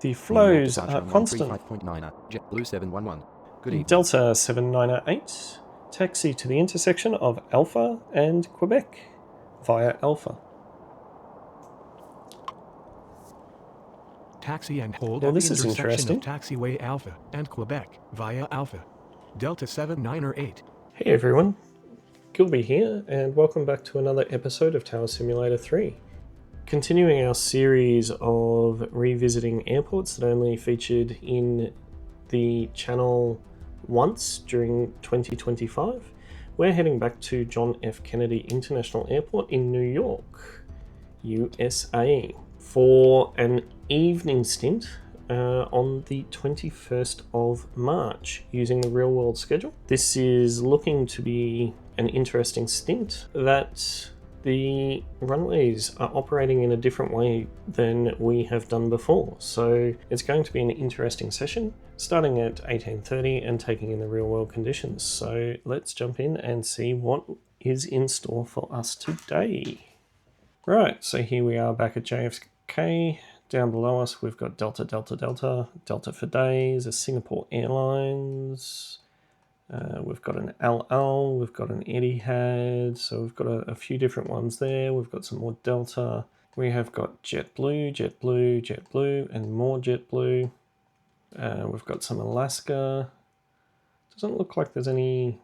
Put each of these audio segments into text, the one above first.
The flows are constant. 5.9, JetBlue 711. Good evening. Delta 798, taxi to the intersection of Alpha and Quebec via Alpha. Taxi and hold Well, at the this is intersection interesting. of taxiway Alpha and Quebec via Alpha. Delta 798. Hey everyone, Gilby here, and welcome back to another episode of Tower Simulator 3. Continuing our series of revisiting airports that only featured in the channel once during 2025, we're heading back to John F. Kennedy International Airport in New York, USA, for an evening stint on the 21st of March using the real world schedule. This is looking to be an interesting stint that the runways are operating in a different way than we have done before. So it's going to be an interesting session starting at 18:30 and taking in the real world conditions. So let's jump in and see what is in store for us today. Right, so here we are back at JFK. Down below us, we've got Delta, Delta, Delta, Delta for days, a Singapore Airlines. We've got an LL, we've got an Etihad, so we've got a few different ones there. We've got some more Delta. We have got JetBlue, JetBlue, JetBlue, and more JetBlue. We've got some Alaska. Doesn't look like there's any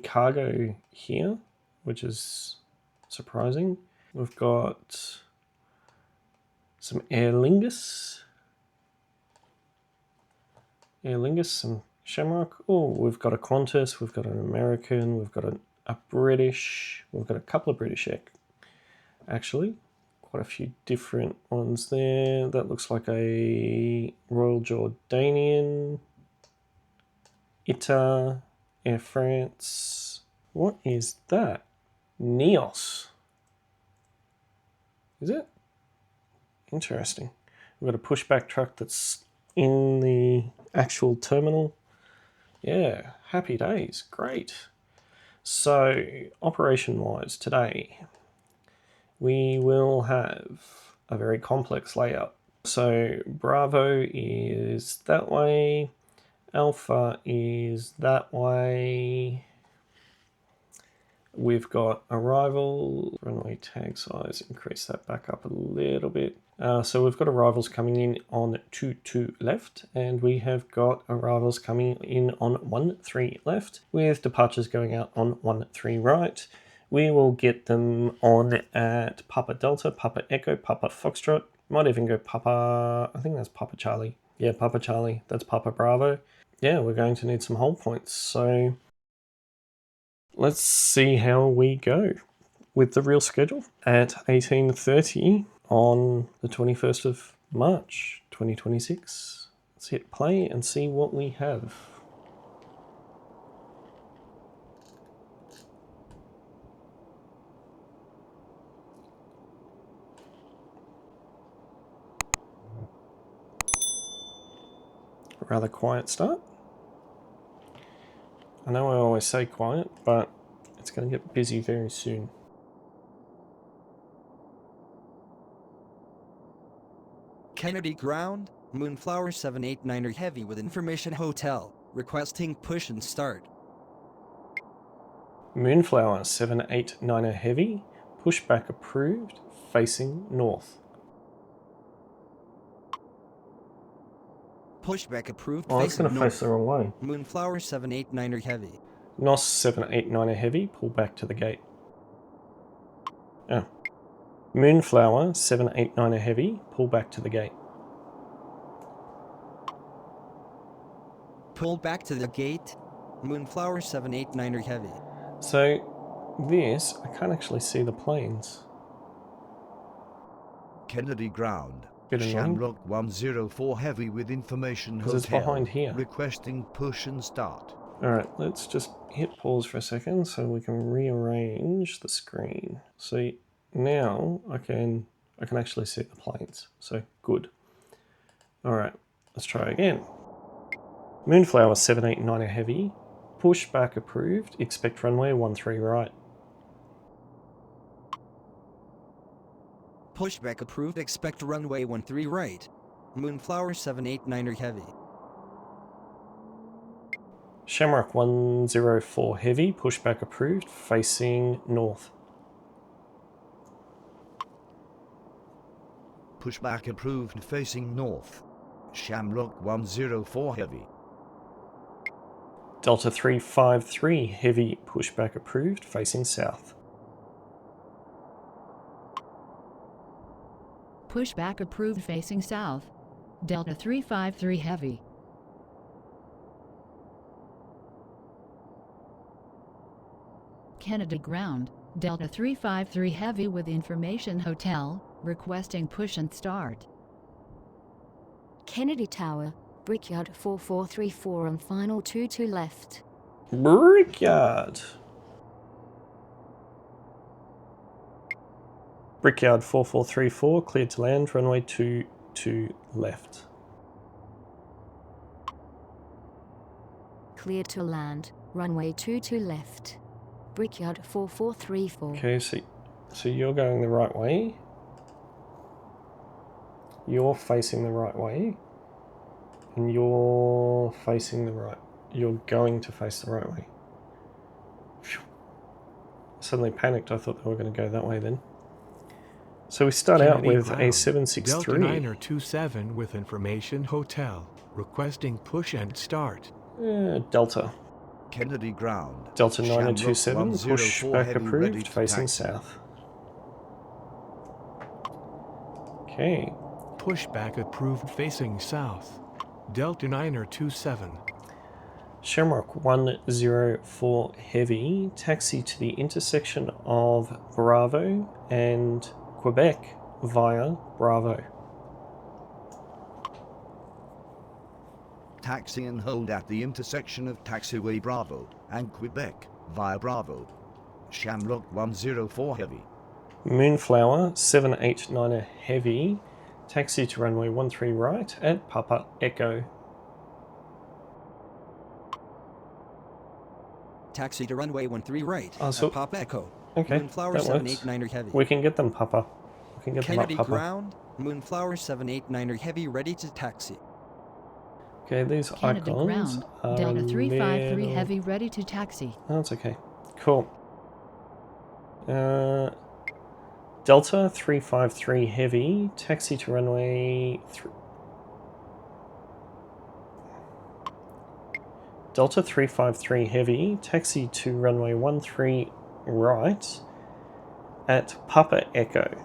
cargo here, which is surprising. We've got some Aer Lingus, some Shamrock. Oh, we've got a Qantas, we've got an American, we've got a British, we've got a couple of British actually. Quite a few different ones there. That looks like a Royal Jordanian, ITA, Air France. What is that? Neos. Is it? Interesting. We've got a pushback truck that's in the actual terminal. Yeah, happy days. Great. So, operation-wise, today, we will have a very complex layout. So, Bravo is that way. Alpha is that way. We've got arrival, runway tag size, increase that back up a little bit. So we've got arrivals coming in on 22 left, and we have got arrivals coming in on 13 left, with departures going out on 13 right. We will get them on at Papa Delta, Papa Echo, Papa Foxtrot, might even go Papa, I think that's Papa Charlie. Yeah, Papa Charlie, that's Papa Bravo. Yeah, we're going to need some hold points, so let's see how we go with the real schedule at 18:30 on the 21st of March 2026. Let's hit play and see what we have. A rather quiet start. I know I always say quiet, but it's going to get busy very soon. Kennedy Ground, Moonflower 789er Heavy with Information Hotel, requesting push and start. Moonflower 789er Heavy, pushback approved, facing north. Pushback approved, Oh, it's facing going to face the wrong way. Moonflower 789er Heavy. NOS 789er Heavy, pull back to the gate. Oh. Moonflower 789er Heavy, pull back to the gate. Pull back to the gate, Moonflower 789er Heavy. So this, I can't actually see the planes. Kennedy Ground, Bit annoying. Shamrock 104 Heavy with Information Hotel, Because it's behind here. requesting push and start. Alright, let's just hit pause for a second so we can rearrange the screen. See, now I can actually see the planes, so good. Alright, let's try again. Moonflower 789er Heavy, pushback approved, expect runway 13 right. Pushback approved, expect runway 13 right. Moonflower 789er Heavy. Shamrock 104 Heavy, pushback approved, facing north. Pushback approved facing north. Shamrock 104 Heavy. Delta 353 Heavy, pushback approved, facing south. Pushback approved facing south. Delta 353 Heavy. Kennedy ground. Delta 353 Heavy with information hotel, requesting push and start. Kennedy Tower, Brickyard 4434 on final 22 left. Brickyard. Brickyard 4434, cleared to land, runway 22 left. Cleared to land, runway 22 left. Brickyard 4434. Okay, so you're going the right way. You're facing the right way. And you're facing the right. You're going to face the right way. Phew. Suddenly panicked. I thought they were going to go that way then. So we start out Kennedy with ground. a 763. Delta 927 with information hotel, requesting push and start. Delta. Kennedy ground. Delta Shamrock 927, 104 pushback Heavy ready approved, to facing taxi. south. Okay. Pushback approved facing south. Delta 927. Shamrock 104 Heavy, taxi to the intersection of Bravo and Quebec via Bravo. Taxi and hold at the intersection of Taxiway Bravo and Quebec via Bravo. Shamrock 104 Heavy. Moonflower 789er Heavy, taxi to runway 13 right at Papa Echo. Taxi to runway 13 right. So- at Papa Echo. Okay, Moonflower that works. 789er Heavy. We can get them, Papa. We can get Kennedy them up, Papa. ground. Moonflower 789er Heavy ready to taxi. Okay, these Kennedy icons ground. are Delta 353 middle. Heavy ready to taxi. Oh, that's okay. Cool. Delta 353 Heavy, taxi to runway... Delta 353 Heavy, taxi to runway 13 right at Papa Echo.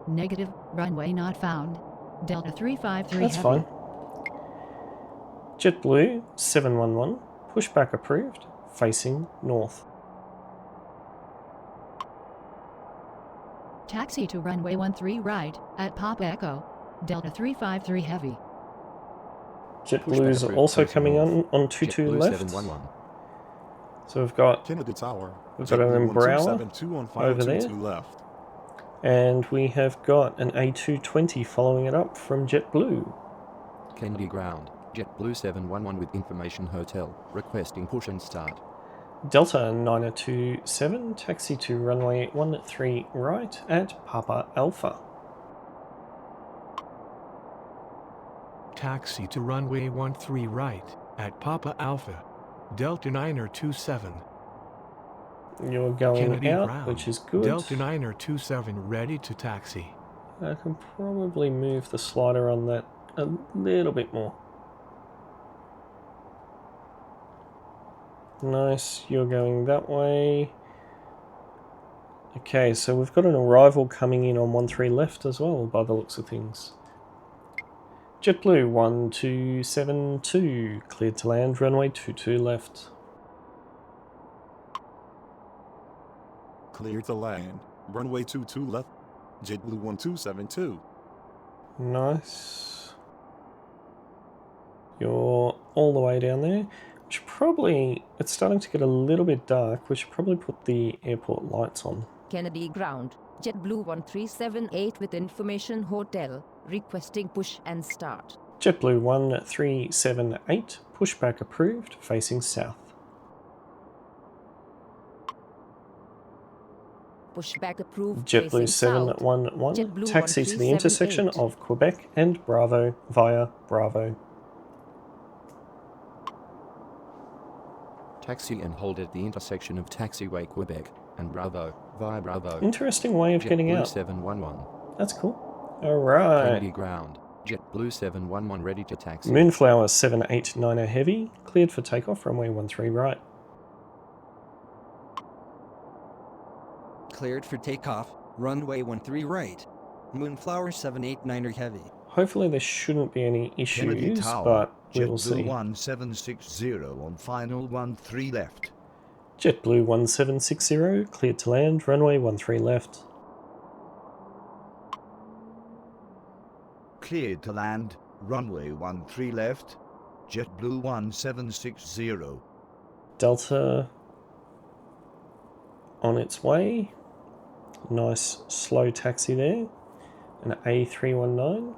Negative, runway not found. Delta 353 That's Heavy. fine. JetBlue 711, pushback approved, facing north. Taxi to runway 13 right at Papa Echo. Delta 353 Heavy. JetBlue's approved, also facing coming north. on 22 JetBlue left. 711. So we've got Kennedy Tower. We've got an JetBlue Umbrella 1272 on final over there. 22 left. And we have got an A220 following it up from JetBlue. Kennedy ground. JetBlue 711 with information hotel, requesting push and start. Delta 927, taxi to runway 13 right at Papa Alpha. Taxi to runway 13 right at Papa Alpha. Delta 927. You're going Kennedy out, ground. which is good. Delta 927 ready to taxi. I can probably move the slider on that a little bit more. Nice, you're going that way. Okay, so we've got an arrival coming in on 13 left as well, by the looks of things. JetBlue 1272, cleared to land, runway 22 left. Clear to land. Runway 22 left. JetBlue 1272. Nice. You're all the way down there. We should probably, it's starting to get a little bit dark, we should probably put the airport lights on. Kennedy ground. JetBlue 1378 with information hotel, requesting push and start. JetBlue 1378, pushback approved, facing south. Pushback approved. JetBlue facing south. 711, JetBlue taxi to the intersection 1378. of Quebec and Bravo via Bravo. Taxi and hold at the intersection of Taxiway Quebec and Bravo via Bravo. Interesting way of getting JetBlue out. 711. That's cool. Alright. Kennedy ground. JetBlue 711 ready to taxi. Moonflower 789er heavy, cleared for takeoff, runway 13 right. Cleared for takeoff, runway 13 right. Moonflower 789er heavy. Hopefully there shouldn't be any Kennedy issues, Tower, but we will JetBlue see. 1760 on final 13 left. JetBlue 1760, cleared to land, runway 13 left. Cleared to land, runway 13 left. JetBlue 1760. Delta on its way. Nice slow taxi there. An A319.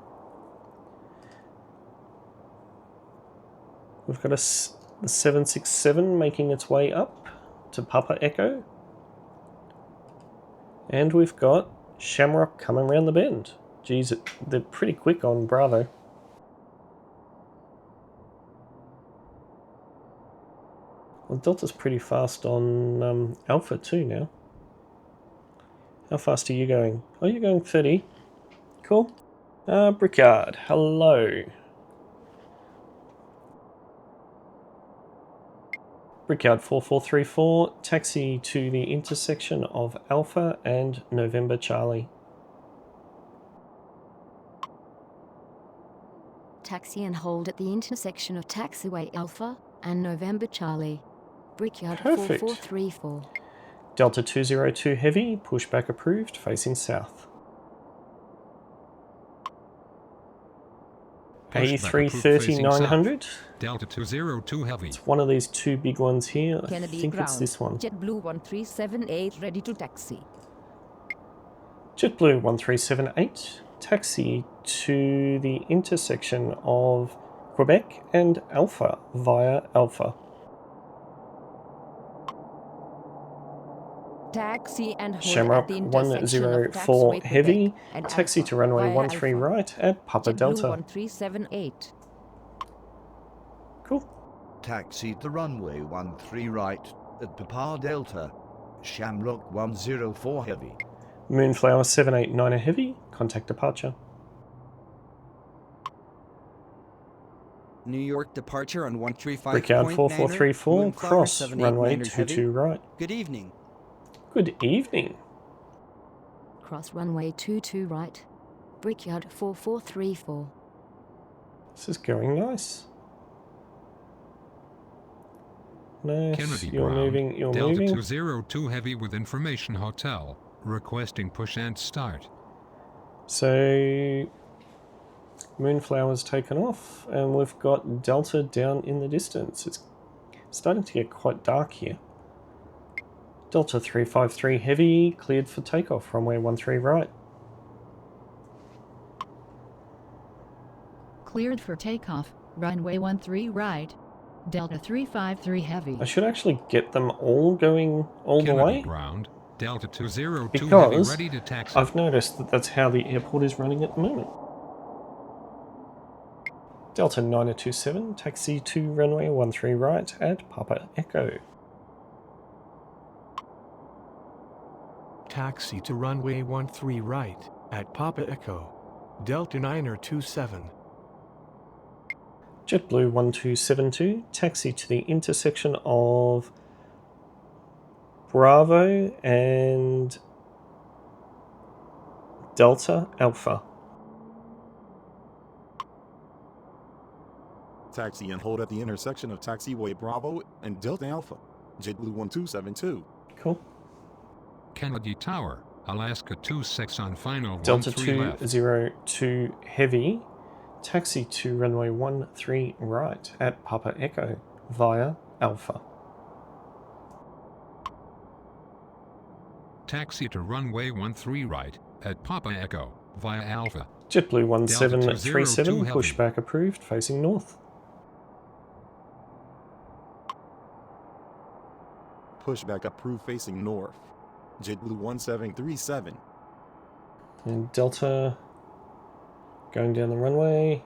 We've got the 767 making its way up to Papa Echo. And we've got Shamrock coming around the bend. Geez, they're pretty quick on Bravo. Well, Delta's pretty fast on Alpha too now. How fast are you going? Oh, you're going 30. Cool. Brickyard, hello. Brickyard 4434, taxi to the intersection of Alpha and November Charlie. Taxi and hold at the intersection of Taxiway Alpha and November Charlie. Brickyard Perfect. 4434. Delta 202 heavy, pushback approved, facing south. A330-900. Delta 202 heavy. It's one of these two big ones here. I Kennedy think ground. it's this one. JetBlue 1378 ready to taxi. JetBlue 1378, taxi to the intersection of Quebec and Alpha via Alpha. Taxi and hold Shamrock at the intersection of 104 Taxiway heavy, Quebec and taxi Alpha to runway via 13 Alpha. right at Papa JetBlue Delta. 1378. Cool. Taxi to runway 13 right at Papa Delta. Shamrock 104 heavy. Moonflower 789 heavy, contact departure. New York departure on 135.9er. Brickyard 4434, Moonflower cross 789er runway heavy. 22 right. Good evening. Good evening. Cross runway 22 right. Brickyard 4434. This is going nice. Nice. Kennedy You're ground. moving, you're Delta moving. 202 heavy with information hotel. Requesting push and start. So Moonflower's taken off and we've got Delta down in the distance. It's starting to get quite dark here. Delta 353 heavy, cleared for takeoff, runway 13 right. Cleared for takeoff, runway 13 right. Delta 353 heavy. I should actually get them all going all the Kennedy way, ground. Delta 202 because heavy ready to taxi. I've noticed that that's how the airport is running at the moment. Delta 927, taxi to runway 13 right at Papa Echo. Taxi to runway 13 right at Papa Echo. Delta 927. JetBlue 1272, taxi to the intersection of Bravo and Delta Alpha. Taxi and hold at the intersection of Taxiway Bravo and Delta Alpha. JetBlue 1272. Cool. Kennedy Tower. Alaska 26 on final Delta 13 left. 202 heavy, taxi to runway 13 right at Papa Echo via Alpha. Taxi to runway 13 right at Papa Echo via Alpha. JetBlue Delta 1737, 202 heavy. pushback approved, facing north. Pushback approved facing north. JetBlue 1737. And Delta going down the runway.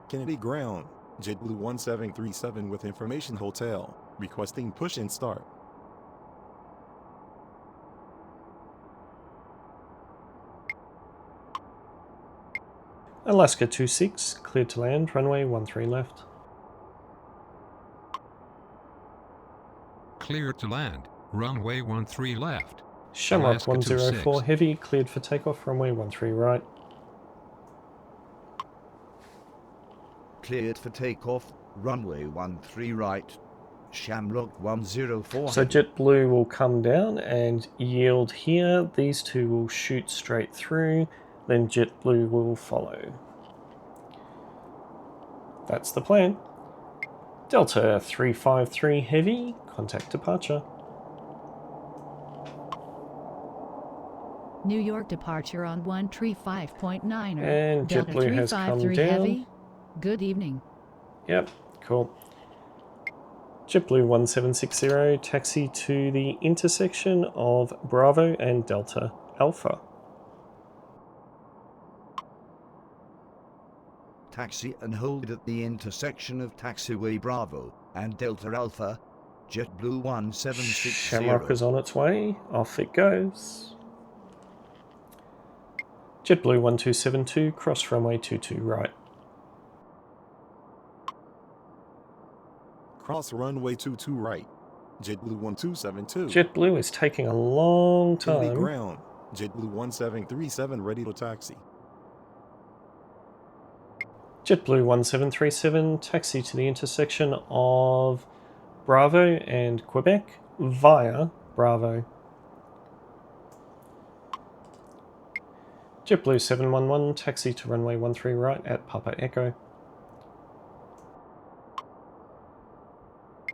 Kennedy Ground, JetBlue 1737 with information hotel, requesting push and start. Alaska 26, cleared to land, runway 13 left. Clear to land. Runway 13 left. Shamrock Alaska 104 26. heavy, cleared for takeoff, runway 13 right. Cleared for takeoff, runway 13 right. Shamrock 104 So heavy. JetBlue will come down and yield here. These two will shoot straight through. Then JetBlue will follow. That's the plan. Delta 353 heavy, contact departure. New York departure on 135.9er. And Delta JetBlue has come 353 down. heavy. Good evening. Yep, cool. JetBlue 1760, taxi to the intersection of Bravo and Delta Alpha. Taxi and hold at the intersection of taxiway Bravo and Delta Alpha. JetBlue 1760. Shamrock is on its way. Off it goes. JetBlue 1272, cross runway 22 right. Cross runway 22 right. JetBlue 1272. JetBlue is taking a long Kennedy time. Ground, JetBlue 1737 ready to taxi. JetBlue 1737, taxi to the intersection of Bravo and Quebec via Bravo. JetBlue 711, taxi to runway 13 right at Papa Echo.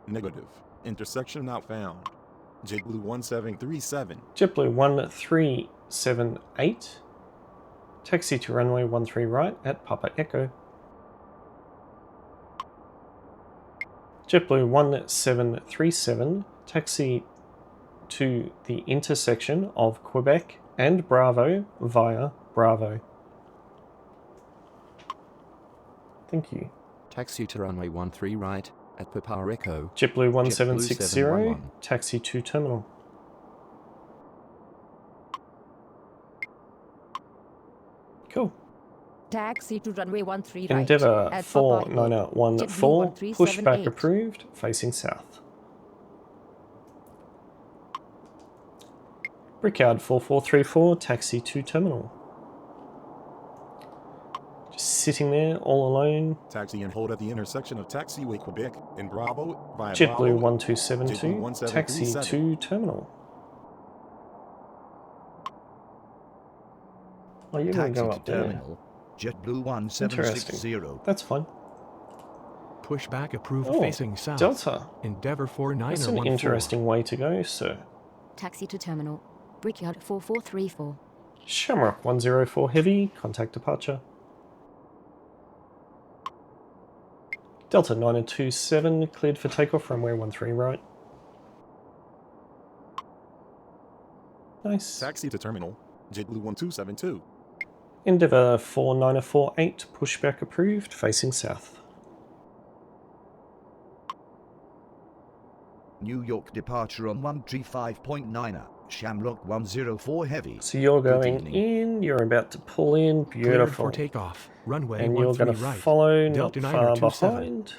Negative. Intersection not found. JetBlue 1737. JetBlue 1378, taxi to runway 13 right at Papa Echo. JetBlue 1737, taxi to the intersection of Quebec and Bravo via Bravo. Thank you. Taxi to runway 13 right at Papa Echo. JetBlue 1760, 711. taxi to terminal. Cool. Taxi to runway 13 right. Endeavour at Papa Echo. 4914, pushback 1378. approved, facing south. Brickyard 4434, taxi to terminal. Just sitting there all alone. Taxi and hold at the intersection of taxiway Quebec and Bravo via JetBlue Bravo. 1272, JetBlue taxi 1737. to terminal. Oh, you're going to Taxi go to up there. terminal. JetBlue 1760. That's fine. Pushback approved Oh, facing south. Delta. Endeavour 49er That's an 14. interesting way to go, sir. Taxi to terminal. Brickyard 4434. Shamrock 104 heavy, contact departure. Delta 927, cleared for takeoff, runway 13 right. Nice. Taxi to terminal. JetBlue 1272. Endeavour 4948, pushback approved, facing south. New York departure on 135.9er. Shamrock 104 heavy. So you're Good going evening. in, you're about to pull in, Cleared beautiful. for takeoff. Runway And you're 13 going to right. follow, not Delta far 9er 27. behind.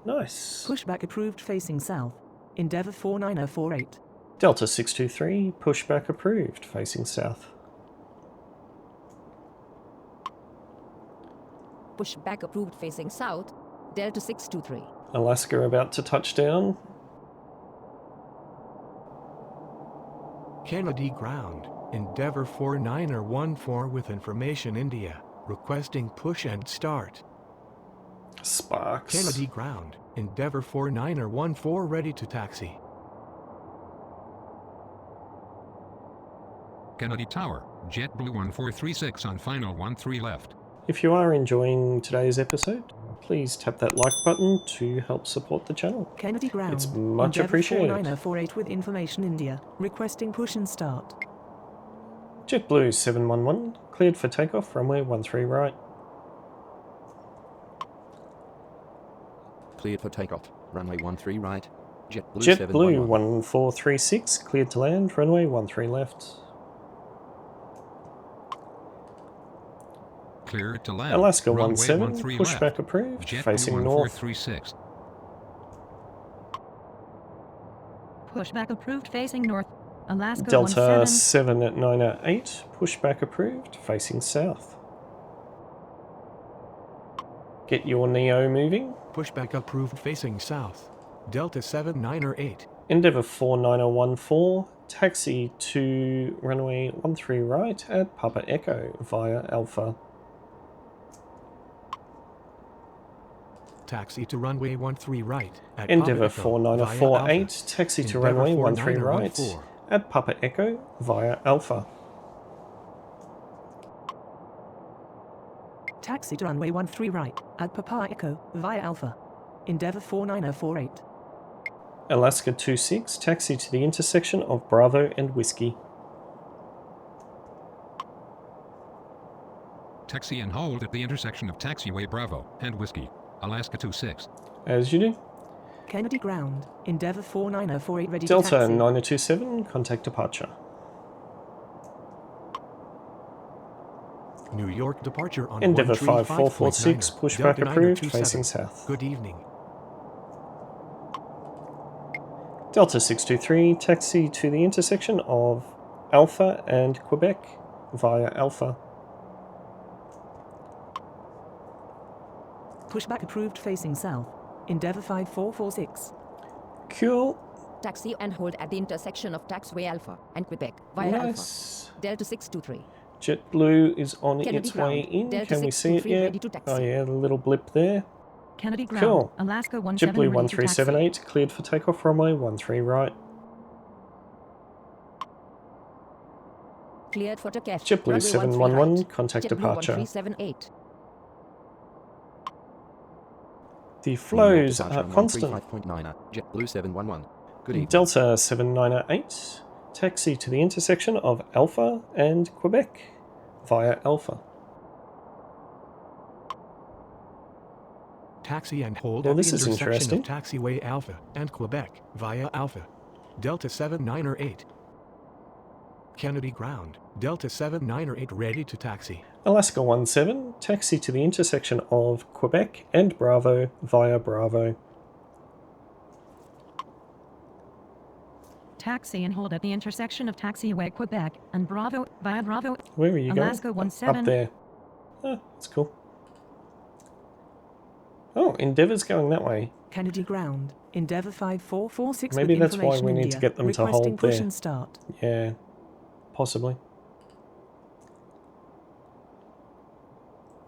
Nice. Pushback approved facing south. Endeavour 4948. Delta 623, pushback approved, facing south. Pushback approved facing south. Delta 623. Alaska about to touch down. Kennedy Ground. Endeavour 49er 14 with information India. Requesting push and start. Sparks. Kennedy Ground. Endeavour 49er 14 ready to taxi. Kennedy Tower. JetBlue 1436 on final 13 left. If you are enjoying today's episode, please tap that like button to help support the channel. Kennedy Ground. It's much Endeavour appreciated. 4948 with Information India. Requesting push and start. JetBlue 711, cleared for takeoff, runway 13 right. Cleared for takeoff. Runway 13 right. JetBlue JetBlue 711. 1436, cleared to land, runway 13 left. Clear to land. Alaska Runway 17, 13 pushback left. approved, JetBlue facing north. 1436. Pushback approved facing north. Alaska Delta 17. 798, pushback approved, facing south. Get your Neo moving. Pushback approved facing south. Delta 7908. Endeavour 49014, taxi to runway 13 right at Papa Echo via Alpha. Taxi to runway 13 right at Endeavour Papa Echo via 4948, Alpha. taxi to Endeavour runway 13 right 4914. at Papa Echo via Alpha. Taxi to runway 13 right at Papa Echo via Alpha. Endeavour 49048. Alaska 26, taxi to the intersection of Bravo and Whiskey. Taxi and hold at the intersection of Taxiway Bravo and Whiskey. Alaska 26. As you do. Kennedy Ground. Endeavour 49048 ready Delta to taxi. 9027, contact departure. New York departure on Endeavour 135.9er. 5446, pushback Delta approved, 927. facing south. Good evening. Delta 623, taxi to the intersection of Alpha and Quebec via Alpha. Pushback approved facing south. Endeavour 5446. Cool. Taxi and hold at the intersection of Taxiway Alpha and Quebec via Nice. Alpha. Delta 623. JetBlue is on Kennedy its way ground. in. Delta Can we see it 623 ready yet? to taxi. Oh yeah, the little blip there. Kennedy Ground. Cool. Alaska 17 JetBlue ready to 1378, cleared for takeoff, runway 13 right. Cleared for takeoff. JetBlue Runway 711, 13 right. contact JetBlue departure. 1378. The New York flows departure are on constant. 135.9er. JetBlue 711. Good evening. Delta 798, taxi to the intersection of Alpha and Quebec via Alpha. Taxi and hold Well, at this the is intersection interesting. of Taxiway Alpha and Quebec via Alpha. Delta 7908. Kennedy Ground. Delta 7908 ready to taxi. Alaska 17, taxi to the intersection of Quebec and Bravo via Bravo. Taxi and hold at the intersection of Taxiway Quebec and Bravo via Bravo. Where are you Alaska going? 17. Up there. Oh, that's cool. Oh, Endeavour's going that way. Kennedy Ground. Endeavour 5446 Maybe with that's why Information we need to India. get them to Requesting hold push there. and start. Yeah, possibly.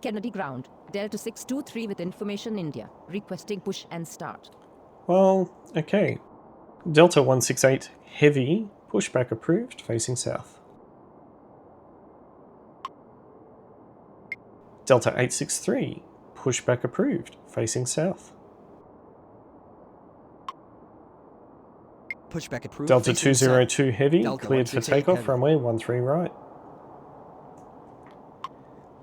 Kennedy Ground. Delta 623 with Information India. Requesting push and start. Well, okay. Delta 168, heavy, pushback approved, facing south. Delta 863, pushback approved, facing south. Pushback approved. Delta facing south. 202 heavy, Delta cleared for 168 takeoff, heavy. runway 13 right.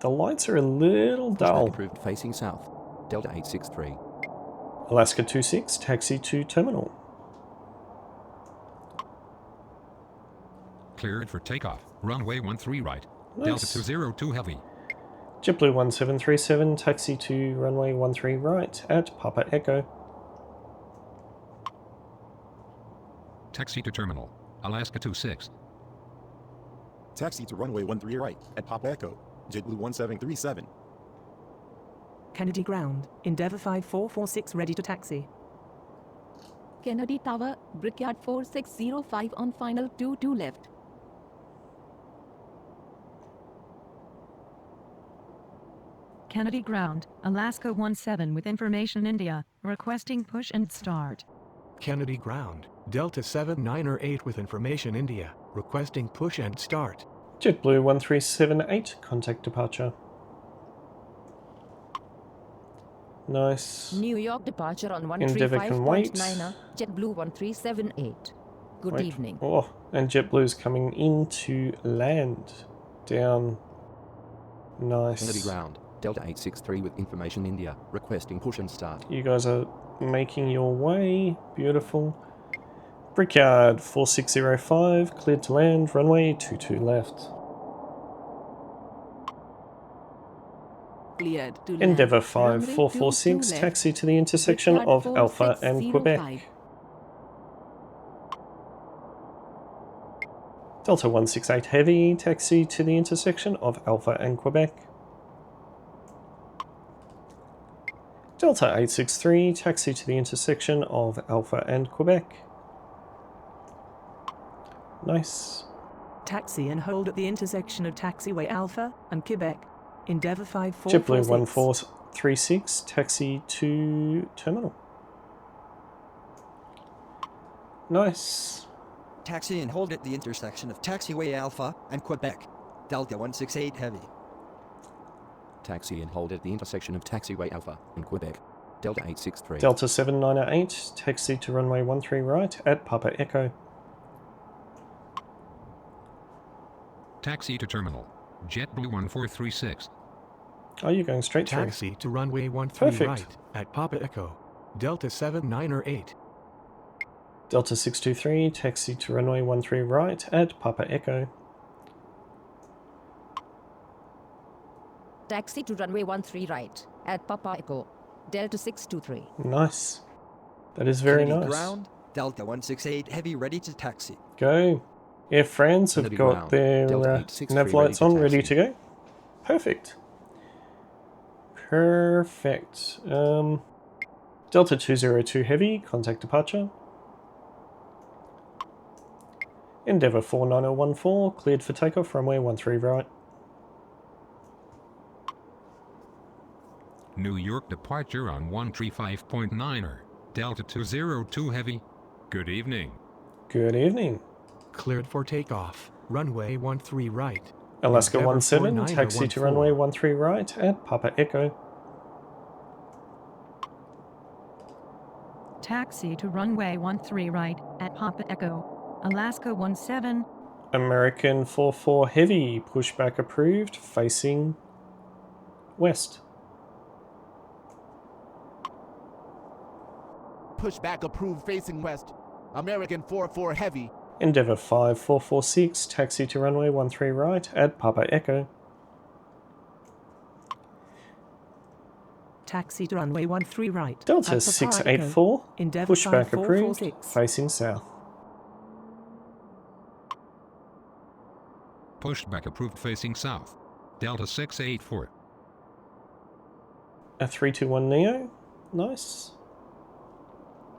The lights are a little Pushback dull. approved facing south. Delta 863. Alaska 26, taxi to terminal. Cleared for takeoff. Runway 13 right. Nice. Delta 202 heavy. JetBlue 1737, taxi to runway 13 right at Papa Echo. Taxi to terminal. Alaska 26. Taxi to runway 13 right at Papa Echo. JetBlue 1737. Kennedy Ground. Endeavour 5446 ready to taxi. Kennedy Tower. Brickyard 4605 on final 22 left. Kennedy Ground. Alaska 17 with Information India. Requesting push and start. Kennedy Ground. Delta 7908 with Information India. Requesting push and start. JetBlue 1378, contact departure. Nice. New York departure on Endeavour can wait. 135.9er, JetBlue 1378. Good Wait. evening. Oh, and JetBlue's coming into land. Down. Nice. Kennedy Ground, Delta 863 with information India, requesting push and start. You guys are making your way. Beautiful. Brickyard 4605, cleared to land, runway 22 left. Cleared to land. Endeavour Runway 5446, 22 left. taxi to the intersection Brickyard of Alpha and Quebec. 4605. Delta 168 Heavy, taxi to the intersection of Alpha and Quebec. Delta 863, taxi to the intersection of Alpha and Quebec. Nice. Taxi and hold at the intersection of Taxiway Alpha and Quebec. Endeavour JetBlue 5446. 1436, taxi to terminal. Nice. Taxi and hold at the intersection of Taxiway Alpha and Quebec. Delta 168 Heavy. Taxi and hold at the intersection of Taxiway Alpha and Quebec. Delta 863. Delta 798, taxi to runway 13 right at Papa Echo. Taxi to terminal. JetBlue 1436. Oh, you're going straight through. Taxi to runway 13 Perfect. right at Papa Echo. Delta 798. Delta 623, taxi to runway 13 right at Papa Echo. Taxi to runway 13 right at Papa Echo. Delta 623. Nice. That is very Kennedy nice. Ground, Delta 168 Heavy ready to taxi. Go. Air France have Kennedy got Ground, their Delta 863 nav lights on, ready taxi. to go. Perfect. Perfect. Delta 202 Heavy, contact departure. Endeavour 49014, cleared for takeoff, runway 13 right. New York departure on 135.9er. Delta 202 Heavy. Good evening. Good evening. Cleared for takeoff. Runway 13 right. Alaska Endeavour 17, taxi to 49er runway 14. 13 right at Papa Echo. Taxi to runway 13 right at Papa Echo. Alaska 17. American 44 Heavy, pushback approved, facing west. Pushback approved facing west. American 44 Heavy. Endeavour 5446, taxi to runway 13 right at Papa Echo. Taxi to runway 13 right. Delta at Papa 684, Echo. Endeavour pushback approved, 5446. facing south. Pushback approved facing south. Delta 684. A 321 Neo, nice.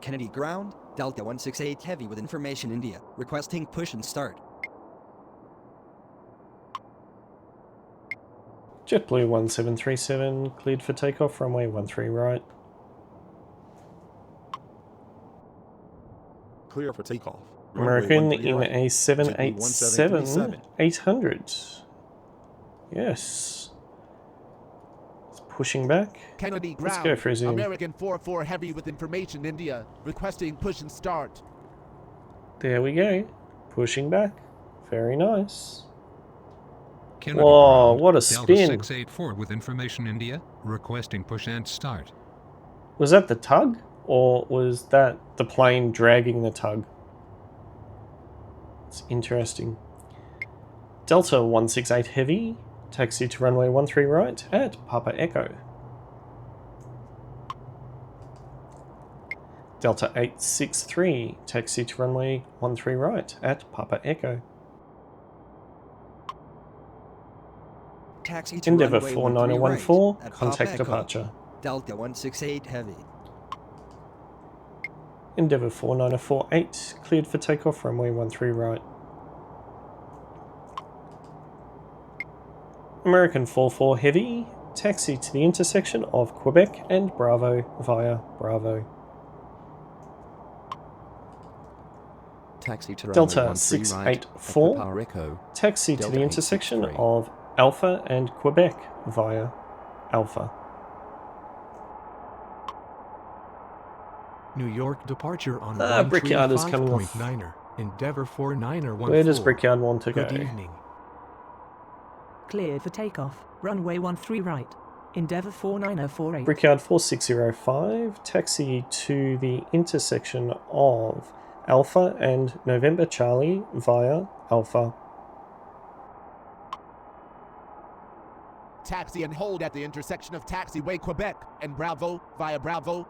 Kennedy Ground, Delta 168 Heavy with information India, requesting push and start. JetBlue 1737, cleared for takeoff, runway 13 right. Clear for takeoff. American Runway 13 in right. a 787 1737. 800. Yes. It's pushing back. Kennedy Let's Ground. go for a zoom. American 44 Heavy with information India, requesting push and start. There we go. Pushing back. Very nice. Kennedy Whoa, Ground, what a Delta spin. 684 with information India, requesting push and start. Was that the tug? Or was that the plane dragging the tug? It's interesting. Delta 168 Heavy, taxi to runway 13 right at Papa Echo. Delta 863, taxi to runway 13 right at Papa Echo. Taxi to Endeavour runway 4914, 13 right at contact Papa Echo. departure. Delta 168 Heavy. Endeavour 4948, cleared for takeoff, runway 13 right. American 44 Heavy, taxi to the intersection of Quebec and Bravo via Bravo. Taxi to runway Delta 13 right at 684, Papa Echo. taxi to Delta the intersection 863. of Alpha and Quebec via Alpha. New York departure on Brickyard is coming off. 135.9er. Endeavour 49er 14. Where does Brickyard want to go? Good evening. Cleared for takeoff. Runway 13 right. Endeavour 4948. Brickyard 4605, taxi to the intersection of Alpha and November Charlie via Alpha. Taxi and hold at the intersection of Taxiway Quebec and Bravo via Bravo.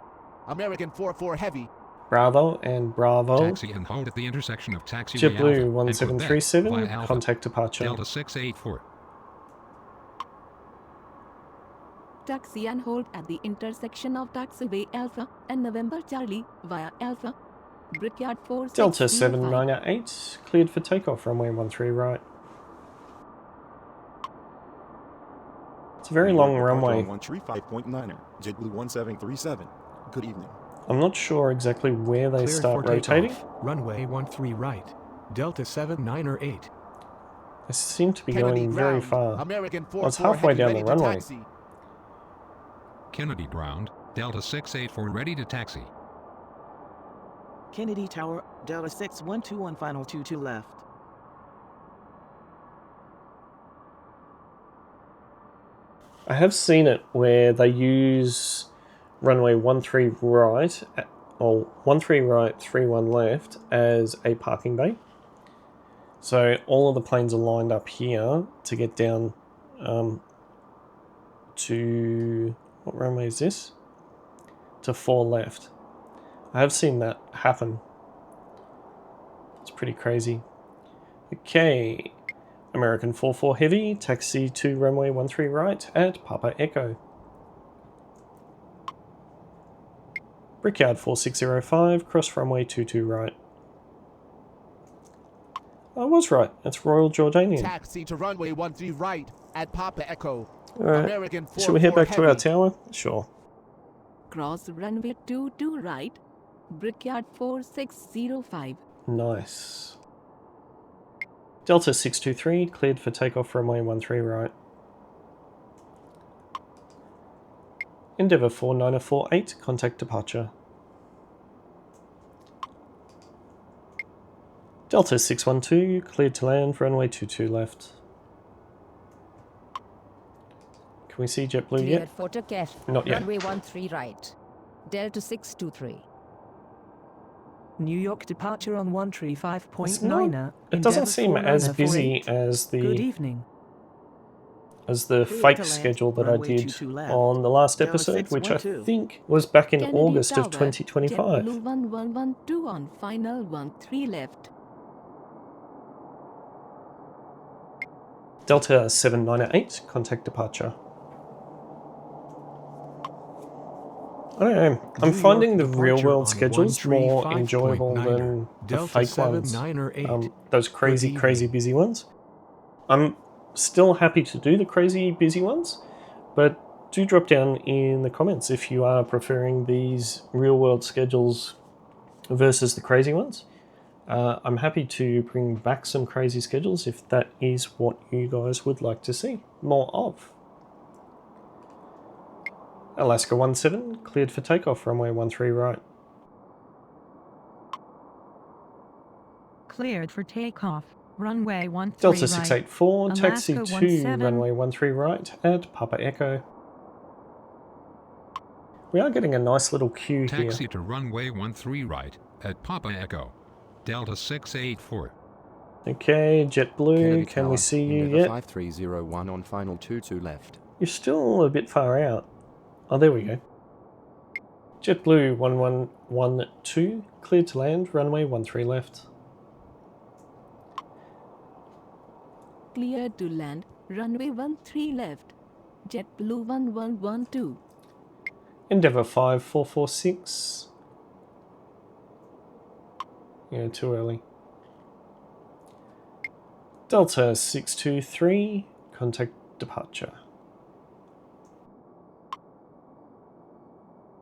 American 44 Heavy. Bravo and Bravo. Taxi and hold at the intersection of Taxiway JetBlue Alpha 1737, and Quebec via contact departure. Delta 684. Taxi and hold at the intersection of Taxiway Alpha and November Charlie via Alpha. Brickyard 4. Delta 798, cleared for takeoff, runway 13 right. It's a very long runway. 135.9er, JetBlue 1737. Good evening. I'm not sure exactly where they Cleared start for rotating. takeoff. Runway 13 right. Delta 798. They seem to be Kennedy going very ground. far. American Well, it's 44 halfway Heavy down ready the to runway. taxi. Kennedy ground, Delta 684 ready to taxi. Kennedy Tower, Delta 612 on final 22 left. I have seen it where they use runway 13 right, or 13 right, 31 left as a parking bay. So all of the planes are lined up here to get down to, what runway is this? To 4 left. I have seen that happen. It's pretty crazy. Okay, American 44 Heavy, taxi to runway 13 right at Papa Echo. Brickyard 4605, cross runway 22 right. I was right, it's Royal Jordanian. Taxi to runway 13 right at Papa Echo. Alright, American should we head back to our Heavy. tower? Sure. Cross runway 22 right. Brickyard 4605. Nice. Delta 623, cleared for takeoff runway 13 right. Endeavour 4948, contact departure. Delta 612, cleared to land, runway 22 left. Can we see JetBlue Cleared yet? for Takeoff. Not yet. Runway 13 right. Delta 623. New York departure on It's 135.9er. not- It doesn't seem as busy as Good the evening. fake to land, schedule that I runway did 22 left. on the last Delta episode, which I 612. think was back in Kennedy August of Tower, 2025. JetBlue 1112 on final 13 left. Delta 798, contact departure. I don't know. I'm New finding the York real departure world on schedules more 135.9er, enjoyable than the Delta fake ones. 798. Those crazy, crazy busy ones. I'm still happy to do the crazy busy ones, but do drop down in the comments if you are preferring these real world schedules versus the crazy ones. I'm happy to bring back some crazy schedules if that is what you guys would like to see more of. Alaska 17, cleared for takeoff, runway 13 right. Cleared for takeoff. Runway 13 Delta right. 684, taxi Alaska to 17. runway 13 right at Papa Echo. We are getting a nice little queue here. Taxi to runway 13 right at Papa Echo. Delta 684. Okay, JetBlue, Kennedy can we Tower, see you Endeavour yet? 5301 on final 22 left. You're still a bit far out. Oh, there we go. JetBlue 1112, cleared to land, runway 13 left. Cleared to land. Runway 13 left. JetBlue 1112. Endeavour 5446. Yeah, too early. Delta 623, contact departure.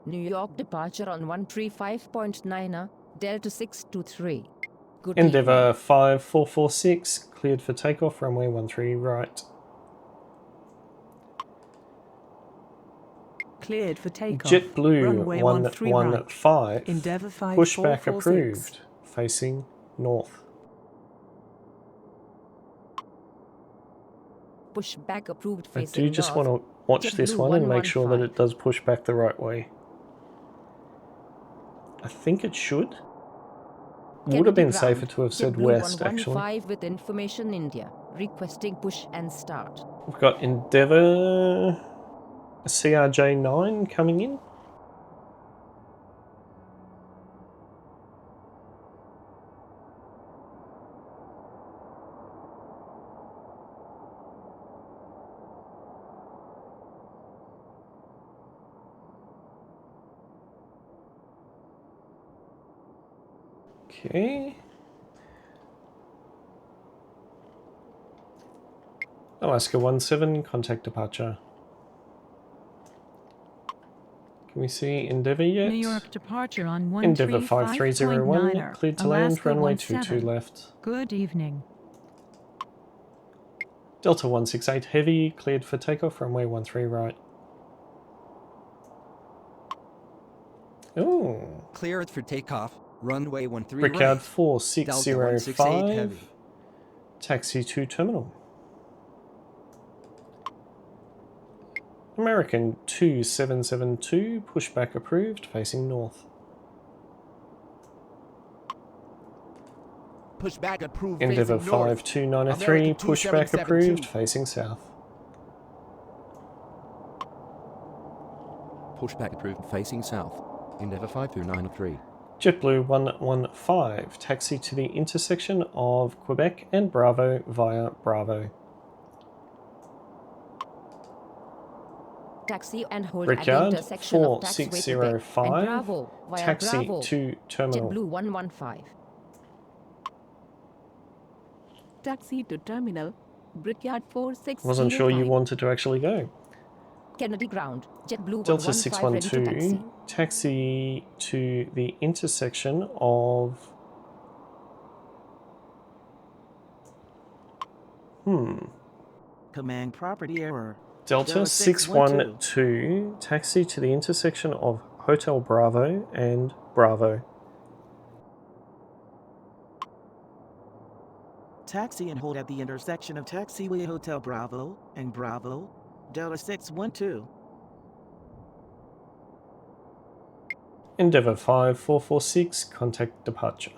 New York departure on 135.9er. Delta 623. Good Endeavour 5446, cleared for takeoff, runway 13 right. Cleared for takeoff. JetBlue Runway 13 right. 115. Endeavour 5 Pushback 446. approved. Facing north. Pushback approved I facing do just north. want to watch this JetBlue one and make sure that 115. it does push back the right way. I think it should. Would have been safer to have said JetBlue west, actually. 115 with information India. Requesting push and start. We've got Endeavour CRJ9 coming in. Okay. Alaska 17, contact departure. Can we see Endeavour yet? New York departure on Endeavour 5301, cleared to land, Alaska runway 17. 22 left. Good evening. Delta 168 heavy, cleared for takeoff, runway 13 right. Oh. Cleared for takeoff, runway 13 Brickyard right. 4605, heavy. taxi to terminal. American 2772, pushback approved, facing north. Pushback approved. Endeavour facing north. 5293, American pushback 2772. approved, facing south. Pushback approved facing south. Endeavour 5293. JetBlue 115, taxi to the intersection of Quebec and Bravo via Bravo. Taxi and hold at the Brickyard intersection of taxiway Quebec 4605, and Bravo via taxi Bravo. to terminal. JetBlue 115. Taxi to terminal. Brickyard 4605. Wasn't sure you wanted to actually go. Kennedy ground. JetBlue Delta 115 ready to 612, taxi. taxi to the intersection of... Command property error. Delta 612, taxi to the intersection of Hotel Bravo and Bravo. Taxi and hold at the intersection of Taxiway Hotel Bravo and Bravo. Delta 612. Endeavour 5446, contact departure.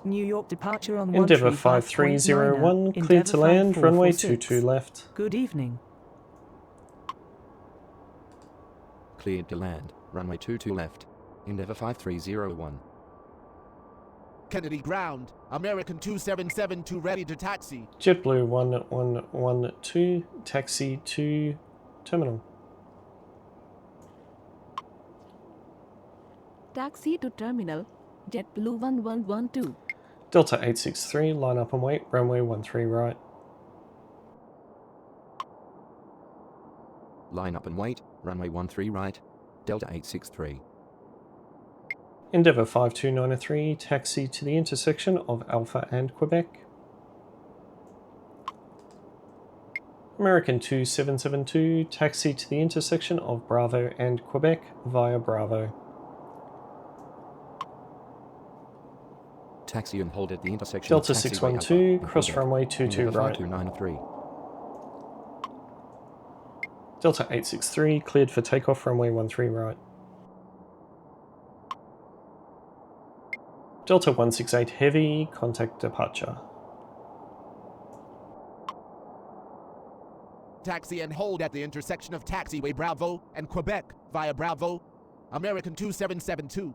New York departure on Endeavour 135.9er. 5301, cleared Endeavour to land, runway 5446. 22 left. Good evening. Cleared to land. Runway 22 left. Endeavour 5301. Kennedy ground. American 2772 ready to taxi. JetBlue 1112, taxi to terminal. Taxi to terminal. JetBlue 1112. Delta 863, line up and wait, runway 13 right. Line up and wait. Runway 13 right. Delta 863. Endeavour 5293, taxi to the intersection of Alpha and Quebec. American 2772, taxi to the intersection of Bravo and Quebec via Bravo. Taxi and hold at the intersection Delta of Taxiway 612, Alpha cross and runway Quebec. 22 Endeavour right. 5293. Delta 863, cleared for takeoff, runway 13 right. Delta 168 heavy, contact departure. Taxi and hold at the intersection of Taxiway Bravo and Quebec via Bravo. American 2772.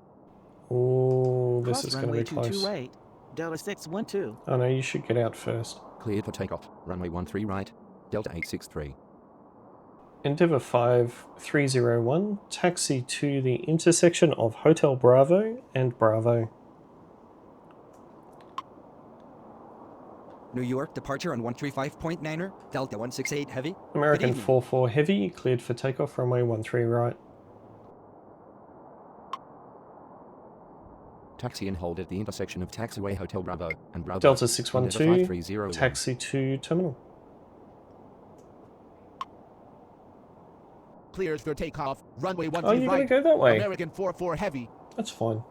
Oh, this is going to be Cross-Runway 22 close. right. Delta 612. Oh no, you should get out first. Cleared for takeoff. Runway 13 right. Delta 863. Endeavour 5301, taxi to the intersection of Hotel Bravo and Bravo. New York departure on 135.9er. Delta 168 heavy. American Good evening. 44 heavy, cleared for takeoff, runway 13 right. Taxi and hold at the intersection of Taxiway Hotel Bravo and Bravo. Delta Endeavour 612, 5301. taxi to terminal. clears for takeoff. Runway 13 Oh, you're right. gonna go that way. American 44 heavy. That's fine.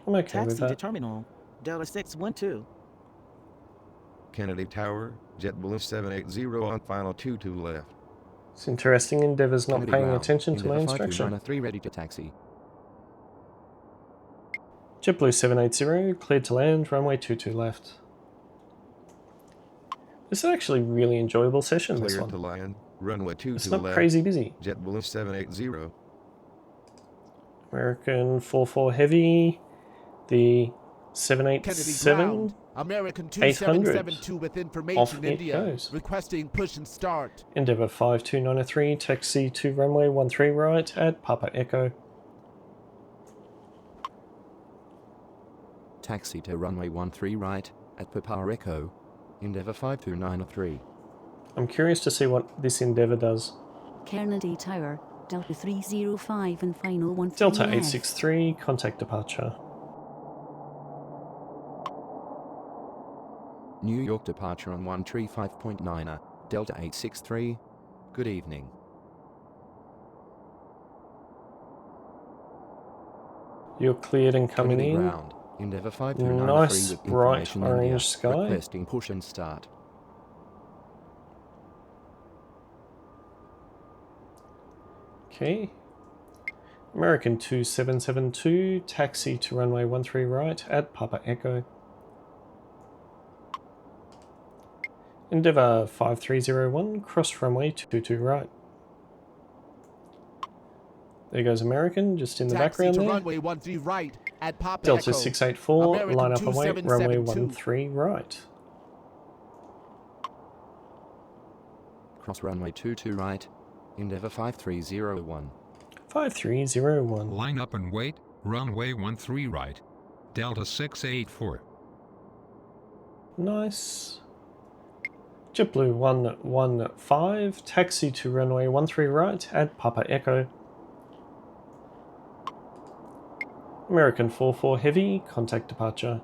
I'm okay with Taxi to that. terminal. Delta 612. Kennedy Tower, JetBlue 780 on final 22 left. It's interesting. Endeavour's not Kennedy paying ground. attention to my Endeavour instruction. 5293 ready to taxi. JetBlue 780, cleared to land, runway 22 left. This is actually a really enjoyable session, this Cleared one. to land, runway 22 It's not left. crazy busy. JetBlue 780. American 44 Heavy, the Kennedy 787, ground. American 800. 2772 with Off information it India. goes. Requesting push and start. Endeavour 52903, taxi to runway 13 right at Papa Echo. Taxi to runway 13 right at Papa Echo. Endeavour 52903. I'm curious to see what this Endeavour does. Kennedy Tower, Delta 305 and final 1 Delta 863, contact departure. New York departure on 135.9er, Delta 863. Good evening. You're cleared and coming Kennedy in. ground. Endeavour 5293 Nice with bright information orange India. sky. Requesting push and start. Okay. American 2772, taxi to runway 13 right at Papa Echo. Endeavour 5301, cross runway 22 right. There goes American, just in the Taxi background to there. runway 13 right at Papa Delta Echo. 684, American line up and wait, runway 2772. 13 right. Cross runway 22 right. Endeavour 5301. 5301. Line up and wait, runway 13 right. Delta 684. Nice. JetBlue 115, taxi to runway 13 right at Papa Echo. American 44 Heavy, contact departure.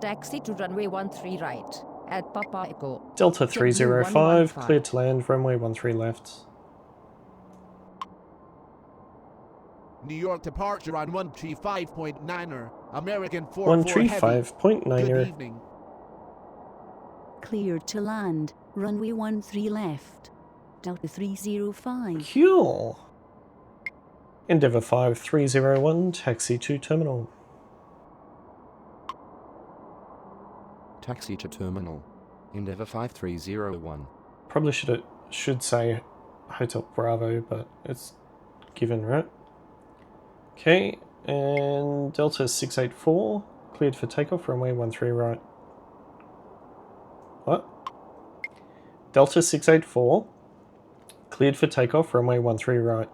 Taxi to runway 13 right at Papa Echo. Delta JetBlue 305, 115. cleared to land, runway 13 left. New York departure on 135.9er. American 44 heavy. 135.9er. Good evening. Cleared to land. Runway 13 left. Delta 305. Cool. Endeavour 5301, taxi to terminal. Taxi to terminal. Endeavour 5301. Probably should say Hotel Bravo, but it's given, right? Okay, and Delta 684, cleared for takeoff, runway 13 right. What? Delta 684, cleared for takeoff, runway 13 right.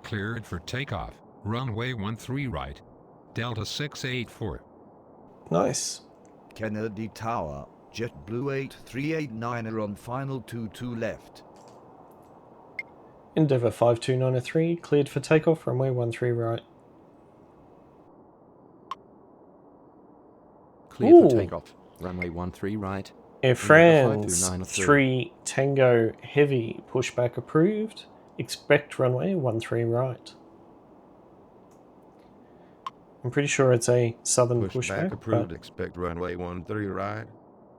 Cleared for takeoff, runway 13 right. Delta 684. Nice. Kennedy Tower, JetBlue 8389 on final 22 left. Endeavour 52903, cleared for takeoff, runway 13 right. Cleared Ooh. for takeoff. Runway 13 right. Air Endeavour France 5293. 3 Tango Heavy, pushback approved. Expect runway 13 right. I'm pretty sure it's a southern pushback. approved. But Expect runway 13 right.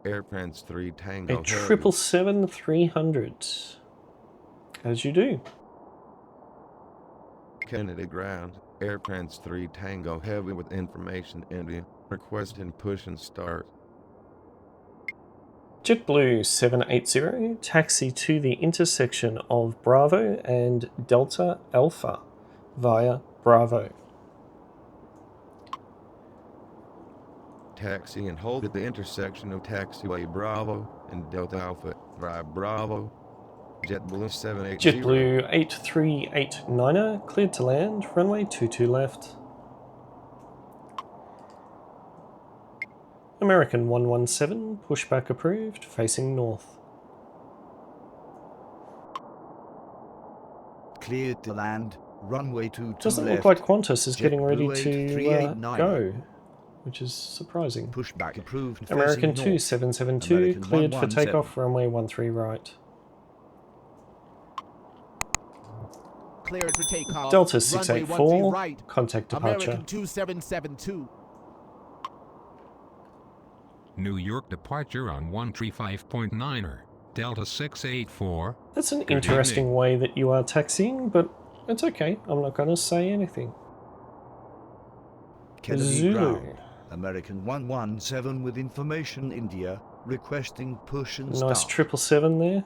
Air France 3 a Tango Heavy. 777-300. As you do. Kennedy ground. Air France 3 Tango Heavy with information India. Requesting push and start. JetBlue 780, taxi to the intersection of Bravo and Delta Alpha via Bravo. Taxi and hold at the intersection of taxiway Bravo and Delta Alpha via Bravo. JetBlue 780. JetBlue 8389er, cleared to land, runway 22 left. American 117, pushback approved, facing north. Cleared to land, runway 22 Doesn't left. look like Qantas is getting ready JetBlue to 8389. go. which is surprising. Pushback approved. American facing north. 2772 American cleared for 117. takeoff, runway 13 right. Cleared for takeoff. Delta Runway 684, 13 right. contact departure. American 2772. New York departure on 135.9er. Delta 684. That's an Good interesting evening. way that you are taxiing, but it's okay. I'm not going to say anything. Kennedy Zulu. ground. American 117 with information India requesting push and Nice start. 777 there.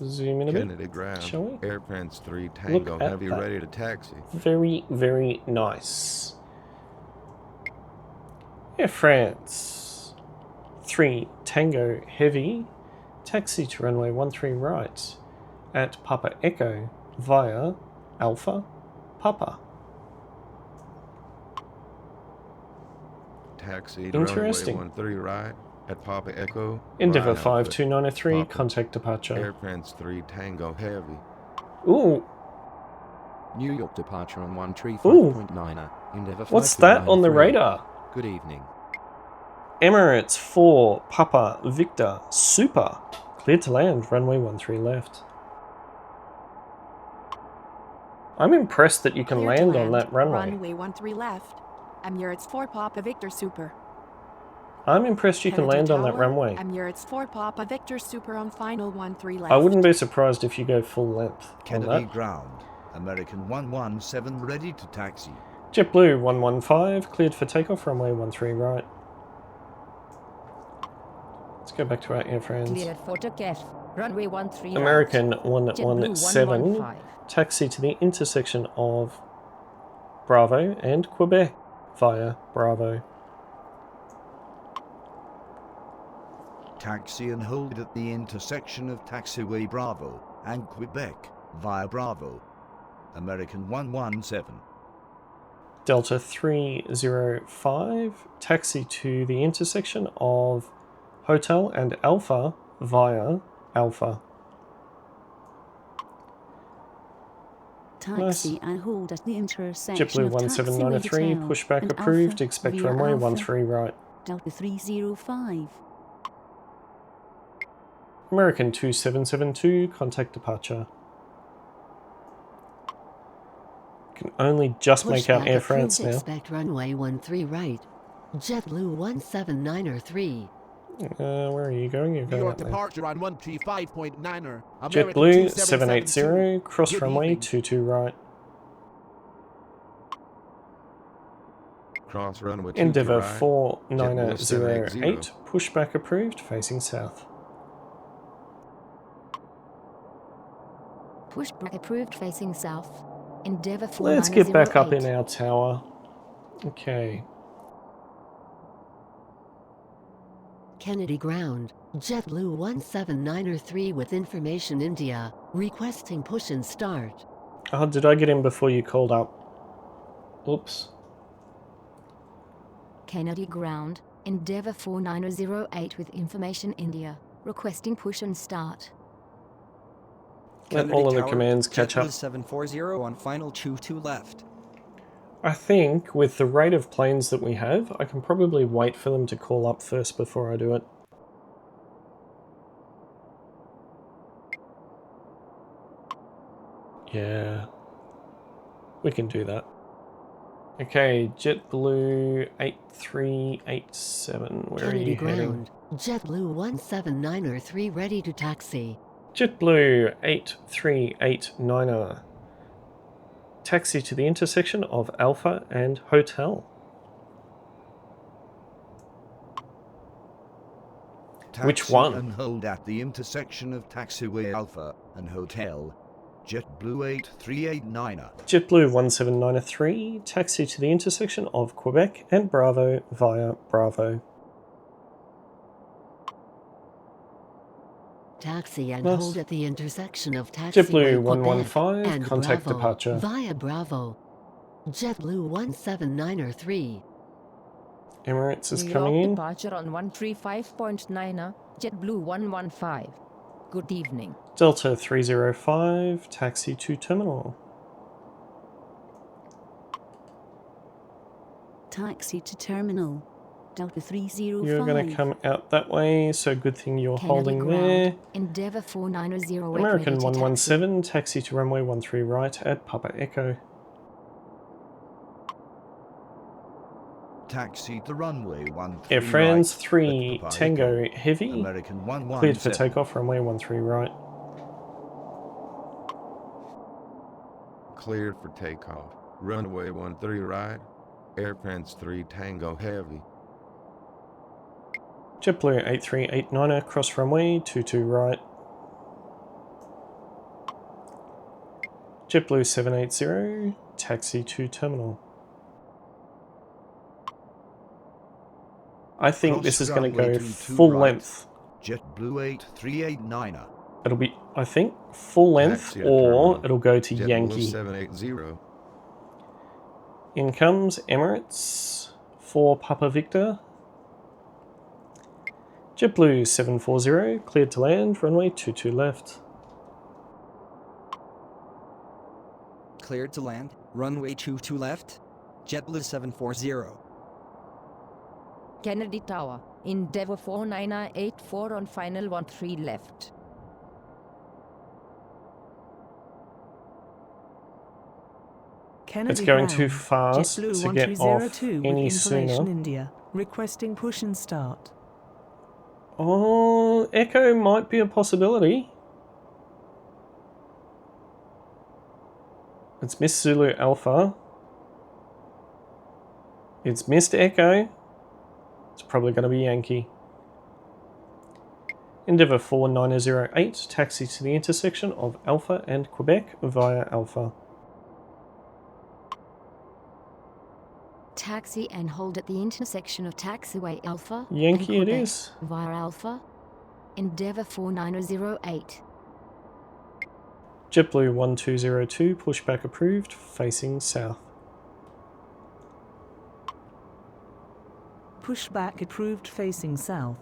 Zoom in a Kennedy bit, ground. shall we? Air France 3 Tango Look at Heavy that. ready to taxi. Very, very nice. Air France 3 Tango Heavy, taxi to runway 13 right at Papa Echo via Alpha Papa. Taxi to Interesting. runway 13 right at Papa Echo. Endeavour right Alpha, 52903, Papa. contact departure. Air France 3 Tango Heavy. Ooh, New York departure on Ooh. 135.9er. Endeavour what's that on the 5293. radar? Good evening. Emirates 4 Papa Victor Super, cleared to land, runway 13 left. I'm impressed that you can Clear to land on that runway. Runway 13 left. Emirates 4 Papa Victor Super. I'm impressed you can Kennedy land on that Tower, runway. Emirates 4 Papa Victor Super on final 13 left. I wouldn't be surprised if you go full length on Kennedy that. ground. American 117 ready to taxi. JetBlue 115, cleared for takeoff, runway 13 right. Let's go back to our Air France. Cleared for Takeoff. Runway 13 American right. 117, 115. taxi to the intersection of Bravo and Quebec via Bravo. Taxi and hold at the intersection of Taxiway Bravo and Quebec via Bravo. American 117. Delta 305, taxi to the intersection of Hotel and Alpha via Alpha. Taxi and hold at the intersection JetBlue of 1793, Taxiway Hotel pushback and approved, Alpha expect via runway Alpha. 13 right. Delta 305. American 2772, contact departure. Can only just make out Pushback Air approved, France now. Expect runway 13 right. JetBlue 17903. Where are you going? You're New going York up there. departure on 135.9er. American JetBlue 2772. 780, cross Good runway evening. 22 right. Cross runway 2 Endeavour right. 4908, pushback approved, facing south. Pushback approved facing south. Endeavour 4908. Let's get back up in our tower. Okay. Kennedy ground. JetBlue 17903 with information India. Requesting push and start. Oh, did I get in before you called up? Oops. Kennedy ground. Endeavour 4908 with information India. Requesting push and start. Let all of the commands catch up. JetBlue 740 on final 22 left. I think with the rate of planes that we have, I can probably wait for them to call up first before I do it. Yeah. We can do that. Okay, JetBlue 8387. Where Kennedy are you heading? ground. JetBlue 17903 ready to taxi. JetBlue 8389er. Taxi to the intersection of Alpha and Hotel. Which Taxi one? and hold at the intersection of Taxiway Alpha and Hotel. JetBlue 8389er. JetBlue 1793, taxi to the intersection of Quebec and Bravo via Bravo. Taxi and Nice. hold at the intersection of Taxiway JetBlue Quebec 115, and contact Bravo departure. via Bravo. JetBlue 17903. Emirates is New coming York in. departure on 135.9er. JetBlue 115. Good evening. Delta 305, taxi to terminal. taxi to terminal. Delta 305. You're going to come out that way, so good thing you're Kennedy holding Ground, there. Endeavour 4908 American ready to 117, taxi to runway 13 right at Papa Echo. Taxi to runway 13 Air France right 3 at Papa Tango Echo. Heavy. American 117. Cleared for takeoff, runway 13 right. Cleared for takeoff. Runway 13 right. Air France 3 Tango Heavy. JetBlue 8389er, cross runway 22 right. JetBlue 780, taxi to terminal. I think this is going to go full length. JetBlue 8389er. It'll be, I think, full length, or it'll go to Yankee. 780. In comes Emirates for Papa Victor. JetBlue 740, cleared to land, runway 22 left. Cleared to land, runway 22 left. JetBlue 740. Kennedy Tower, Endeavour 4984 on final 13 left. Kennedy It's going Ground, too fast JetBlue to get off 1302 any with Information sooner. India, requesting push and start. Oh, Echo might be a possibility. It's Miss Zulu Alpha. It's missed Echo. It's probably going to be Yankee. Endeavour 4908, taxi to the intersection of Alpha and Quebec via Alpha. Taxi and hold at the intersection of taxiway Alpha Yankee and it Quebec is. via Alpha. Endeavour 4908. JetBlue 1202, pushback approved, facing south. Pushback approved facing south.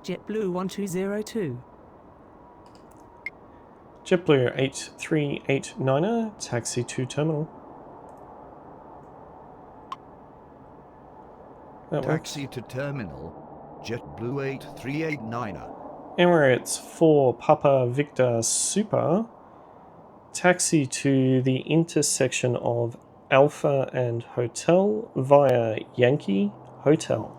JetBlue 1202. JetBlue 8389er, taxi to terminal. That Taxi to terminal. JetBlue 8389er. Emirates for Papa Victor Super, taxi to the intersection of Alpha and Hotel via Yankee Hotel.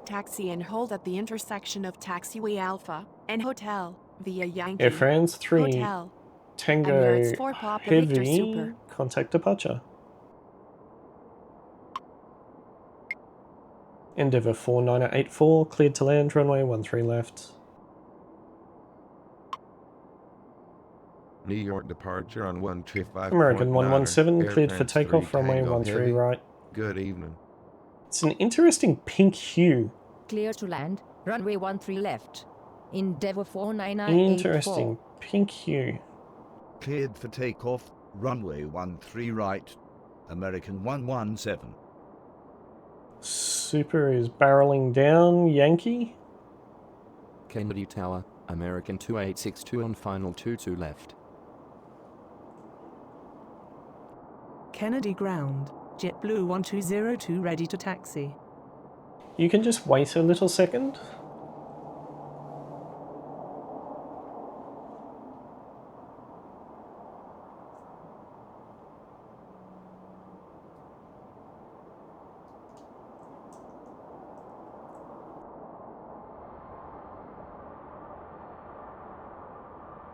Taxi and hold at the intersection of taxiway Alpha and Hotel via Yankee Air France 3 Hotel. Tango Emirates 4 Papa Victor Heavy, Super. contact departure. Endeavour 4984, cleared to land, runway 13 left. New York departure on 135. American 117, cleared for takeoff, runway 13 right. Good evening. It's an interesting pink hue. Clear to land, runway 13 left. Endeavour 4984. Interesting pink hue. Cleared for takeoff, runway 13 right. American 117. Super is barreling down, Yankee. Kennedy Tower, American 2862 on final 22 left. Kennedy Ground, JetBlue 1202 ready to taxi. You can just wait a little second.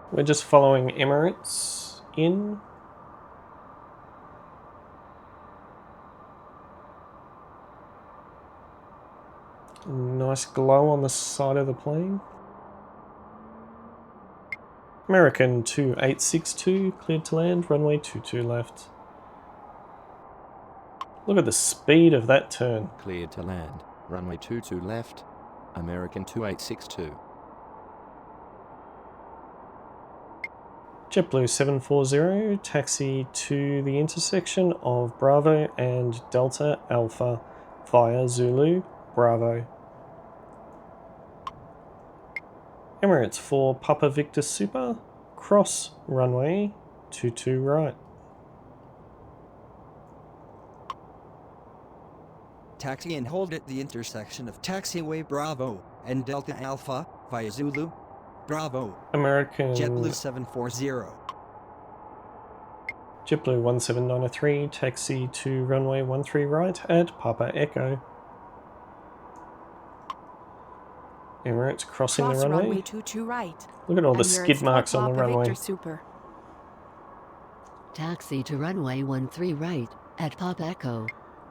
We're just following Emirates in. Nice glow on the side of the plane. American 2862, cleared to land, runway 22 left. Look at the speed of that turn. Cleared to land, runway 22 left, American 2862. JetBlue 740, taxi to the intersection of Bravo and Delta Alpha via Zulu Bravo. Emirates for Papa Victor Super, cross runway 22 right. Taxi and hold at the intersection of Taxiway Bravo and Delta Alpha via Zulu Bravo. American JetBlue 740. JetBlue 17903, taxi to runway 13 right at Papa Echo. Emirates crossing the runway. Cross-Runway 22 right. Look at all the Emirates skid marks on the Papa runway. Victor Super. Taxi to runway 13 right at Pop Echo.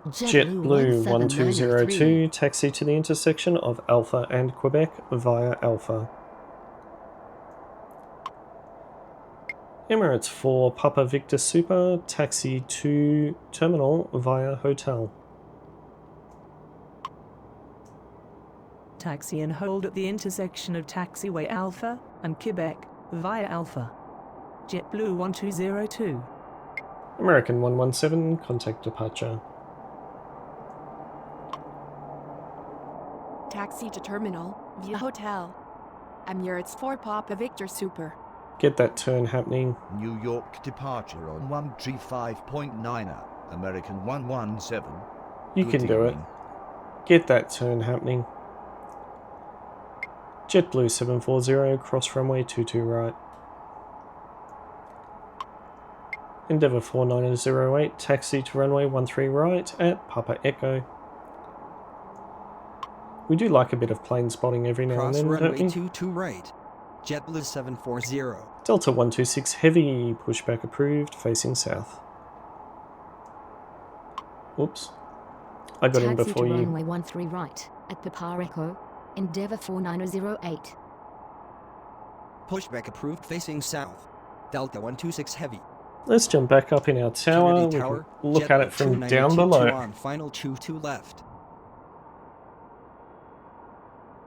JetBlue 1202, taxi to the intersection of Alpha and Quebec via Alpha. Emirates 4 Papa Victor Super, taxi to terminal via hotel. Taxi and hold at the intersection of Taxiway Alpha and Quebec via Alpha. JetBlue 1202. American 117, contact departure. Taxi to terminal via hotel. Emirates 4 Papa Victor Super. Get that turn happening. New York departure on 135.9er, American 117. You can do it. Get that turn happening. JetBlue 740, cross runway 22 right. Endeavour 4908, taxi to runway 13 right at Papa Echo. We do like a bit of plane spotting every now and then, don't Cross-Runway we? 22 right. JetBlue 740. Delta 126 heavy, pushback approved, facing south. Oops. I got in Taxi before to you. runway 13 right at Papa Echo. Endeavour 4908. Pushback approved facing south. Delta 126 heavy. Let's jump back up in our tower. Kennedy We Tower. can look at it from down 292 below. on final 22 left.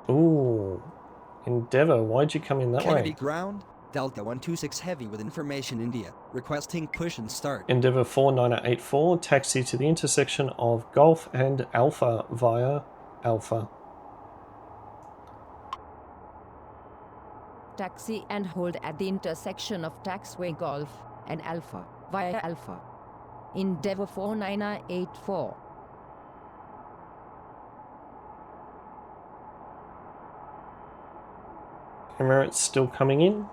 Ooh. Endeavour, why'd you come in that Kennedy way? ground. Delta 126 heavy with information India. Requesting push and start. Endeavour 4984, taxi to the intersection of Golf and Alpha via Alpha. Taxi and hold at the intersection of Taxiway Golf and Alpha via Alpha. Endeavour 4984. Emirates still coming in.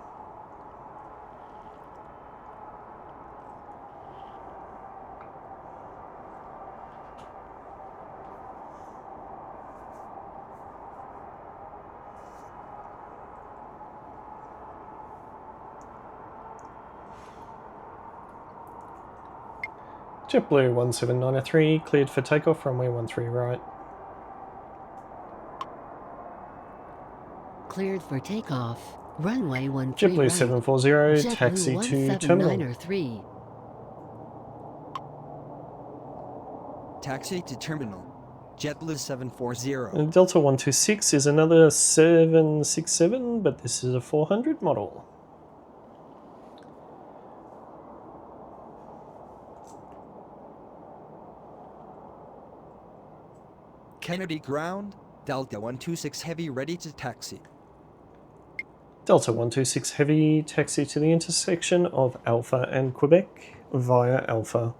JetBlue 17903, cleared for takeoff, runway 13 right. Cleared for takeoff. Runway 13 JetBlue right. 740, JetBlue taxi to terminal. 17903. Taxi to terminal. JetBlue 740. And Delta 126 is another 767, but this is a 400 model. Kennedy ground. Delta 126 heavy ready to taxi. Delta 126 heavy, taxi to the intersection of Alpha and Quebec via Alpha.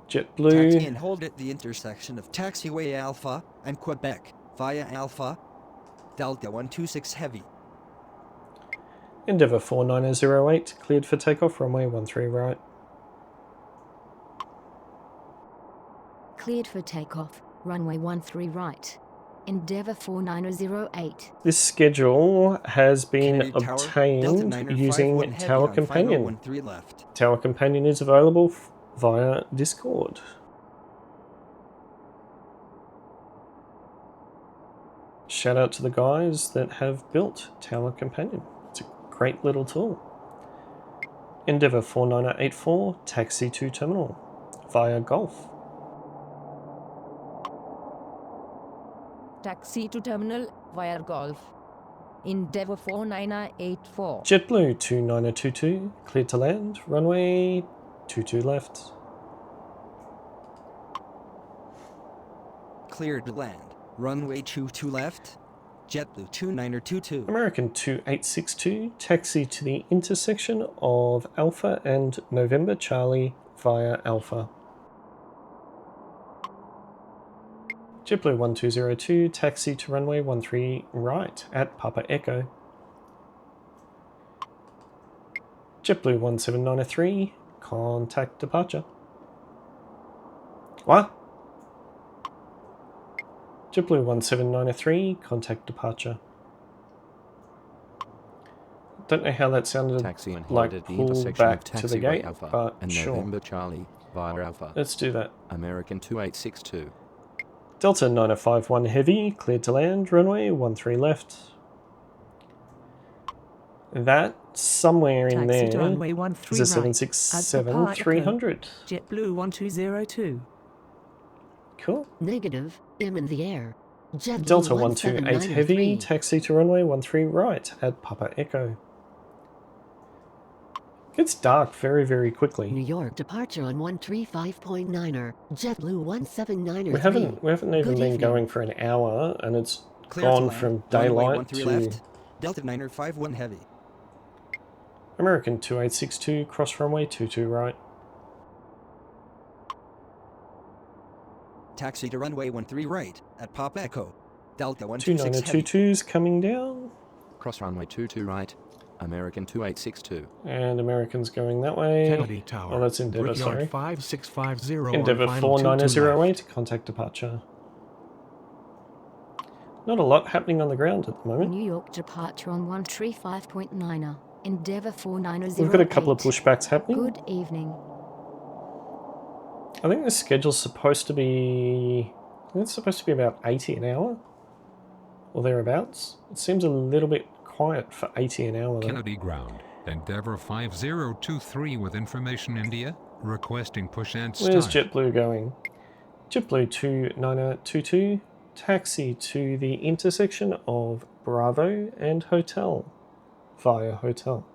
JetBlue. Taxi and hold at the intersection of Taxiway Alpha and Quebec via Alpha. Delta 126 heavy. Endeavour 4908, cleared for takeoff, runway 13 right. Cleared for takeoff. Runway 13 right. Endeavour 4908. This schedule has been Kennedy Tower, obtained Delta 951 using heavy Tower on Companion. final 13 left. Tower Companion is available via Discord. Shout out to the guys that have built Tower Companion. It's a great little tool. Endeavour 4984, taxi to terminal via Golf. Taxi to terminal via Golf. Endeavour 4984. JetBlue 2922, cleared to land, runway 22 left. Cleared to land. Runway 22 left. JetBlue 2922. American 2862, taxi to the intersection of Alpha and November Charlie via Alpha. JetBlue 1202, taxi to runway 13 right at Papa Echo. JetBlue 17903, contact departure. What? JetBlue 17903, contact departure. Don't know how that sounded Taxi and hold like at the pull intersection back of to the taxiway gate, Alpha but and sure. November Charlie via Alpha. Let's do that. American 2862. Delta 9051 Heavy, cleared to land, runway 13 left. That, somewhere in Taxi to there, runway 13 is a right. 767-300. JetBlue 1202. Cool. Negative, M in the air. JetBlue Delta 128 Heavy, taxi to runway 13 right at Papa Echo. Gets dark very, very quickly. New York departure on 135.9er. JetBlue 179er. We haven't even been going for an hour, and it's Clear to gone land. from Runway daylight 13 to left. Delta 951 heavy. American 2862, cross runway 22 right. Taxi to runway 13 right at Papa Echo. Delta 126 heavy. 2922's coming down. Cross runway 22 right. American 2862. And American's going that way. Kennedy Tower. Oh, that's Endeavour, Brickyard sorry. 5650 Endeavour on final 4908, contact departure. Not a lot happening on the ground at the moment. New York departure on 135.9er. Endeavour 49008. We've got a couple of pushbacks happening. Good evening. I think the schedule's supposed to be... I think it's supposed to be about 80 an hour. Or thereabouts. It seems a little bit quiet for 80 an hour though. Kennedy Ground. Endeavour 5023 with information India. Requesting push and start. Where's JetBlue going? JetBlue 2922. Taxi to the intersection of Bravo and Hotel. Via Hotel.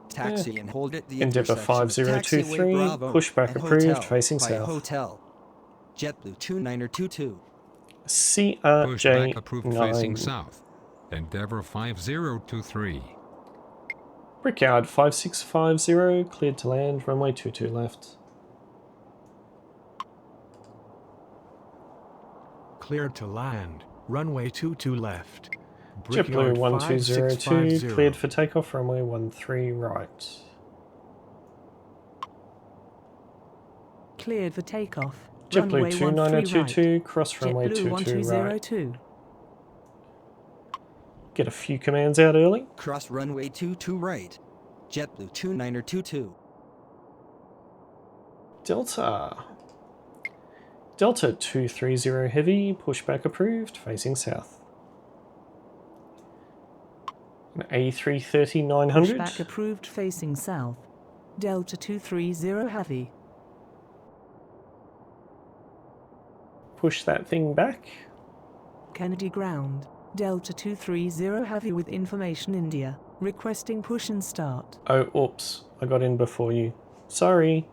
Taxi and hold at the Endeavour intersection of 5023, Taxiway Bravo pushback and approved, Hotel facing by south. Hotel. JetBlue 2922. Pushback approved facing CRJ9. south. Endeavour 5023. Brickyard 5650, cleared to land, runway 22 left. Cleared to land. Runway 22 left. JetBlue Brickyard 1202, 5650. cleared for takeoff, runway 13 right. Cleared for takeoff. JetBlue Runway 13 2922, right. cross runway JetBlue 22 right. 1202. Get a few commands out early. Cross runway 22 right. JetBlue 2922. Delta 230 heavy, pushback approved, facing south. An A330-900. Pushback approved facing south. Delta 230 heavy. Push that thing back. Kennedy ground. Delta 230 heavy with information India. Requesting push and start. Oh, oops. I got in before you. Sorry.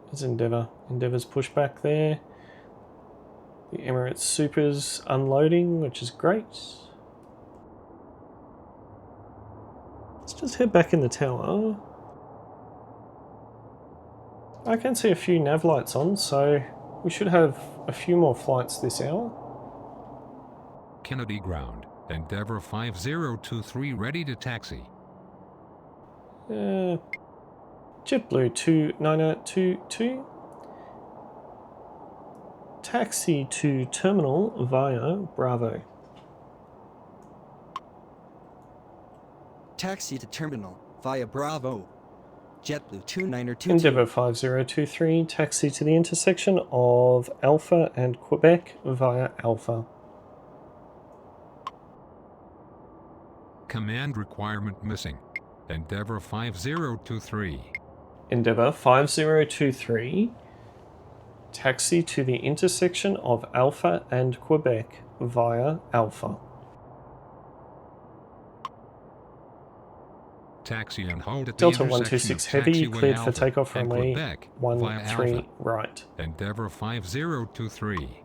There's Endeavour. Endeavour's pushback there. The Emirates Super's unloading, which is great. Let's just head back in the tower. I can see a few nav lights on, so we should have a few more flights this hour. Kennedy Ground. Endeavour 5023 ready to taxi. JetBlue 2922. Taxi to terminal via Bravo. Taxi to terminal via Bravo. JetBlue 2922. Endeavour 5023, taxi to the intersection of Alpha and Quebec via Alpha. Command requirement missing. Endeavour 5023. Endeavour 5023, taxi to the intersection of Alpha and Quebec via Alpha. Taxi and hold at the Delta intersection 126 of heavy, taxiway cleared for Alpha takeoff, and runway Quebec 13 Alpha. right. Endeavour 5023.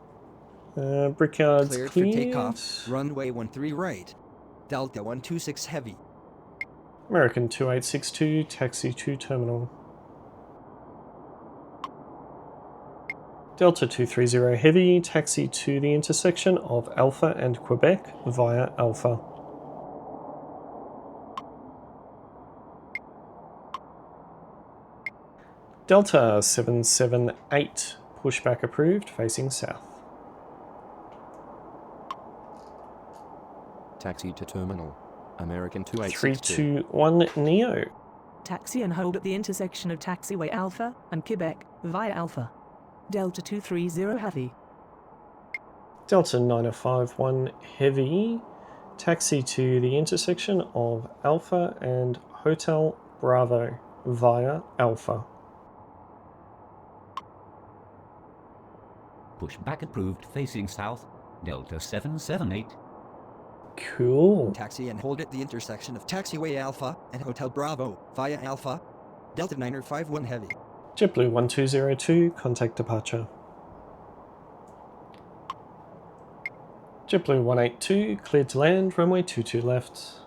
Brickyard's Cleared for takeoff. Runway 13 right. Delta 126 heavy. American 2862, taxi to terminal. Delta 230 Heavy, taxi to the intersection of Alpha and Quebec via Alpha. Delta 778, pushback approved, facing south. Taxi to terminal. American 2862. 321 Neo. Taxi and hold at the intersection of taxiway Alpha and Quebec via Alpha. Delta 230 Heavy. Delta 9051 Heavy, taxi to the intersection of Alpha and Hotel Bravo via Alpha. Pushback approved, facing south. Delta 778. Cool. Taxi and hold at the intersection of Taxiway Alpha and Hotel Bravo via Alpha. Delta 951 Heavy. JetBlue 1202, contact departure. JetBlue 182, cleared to land, runway 22 left.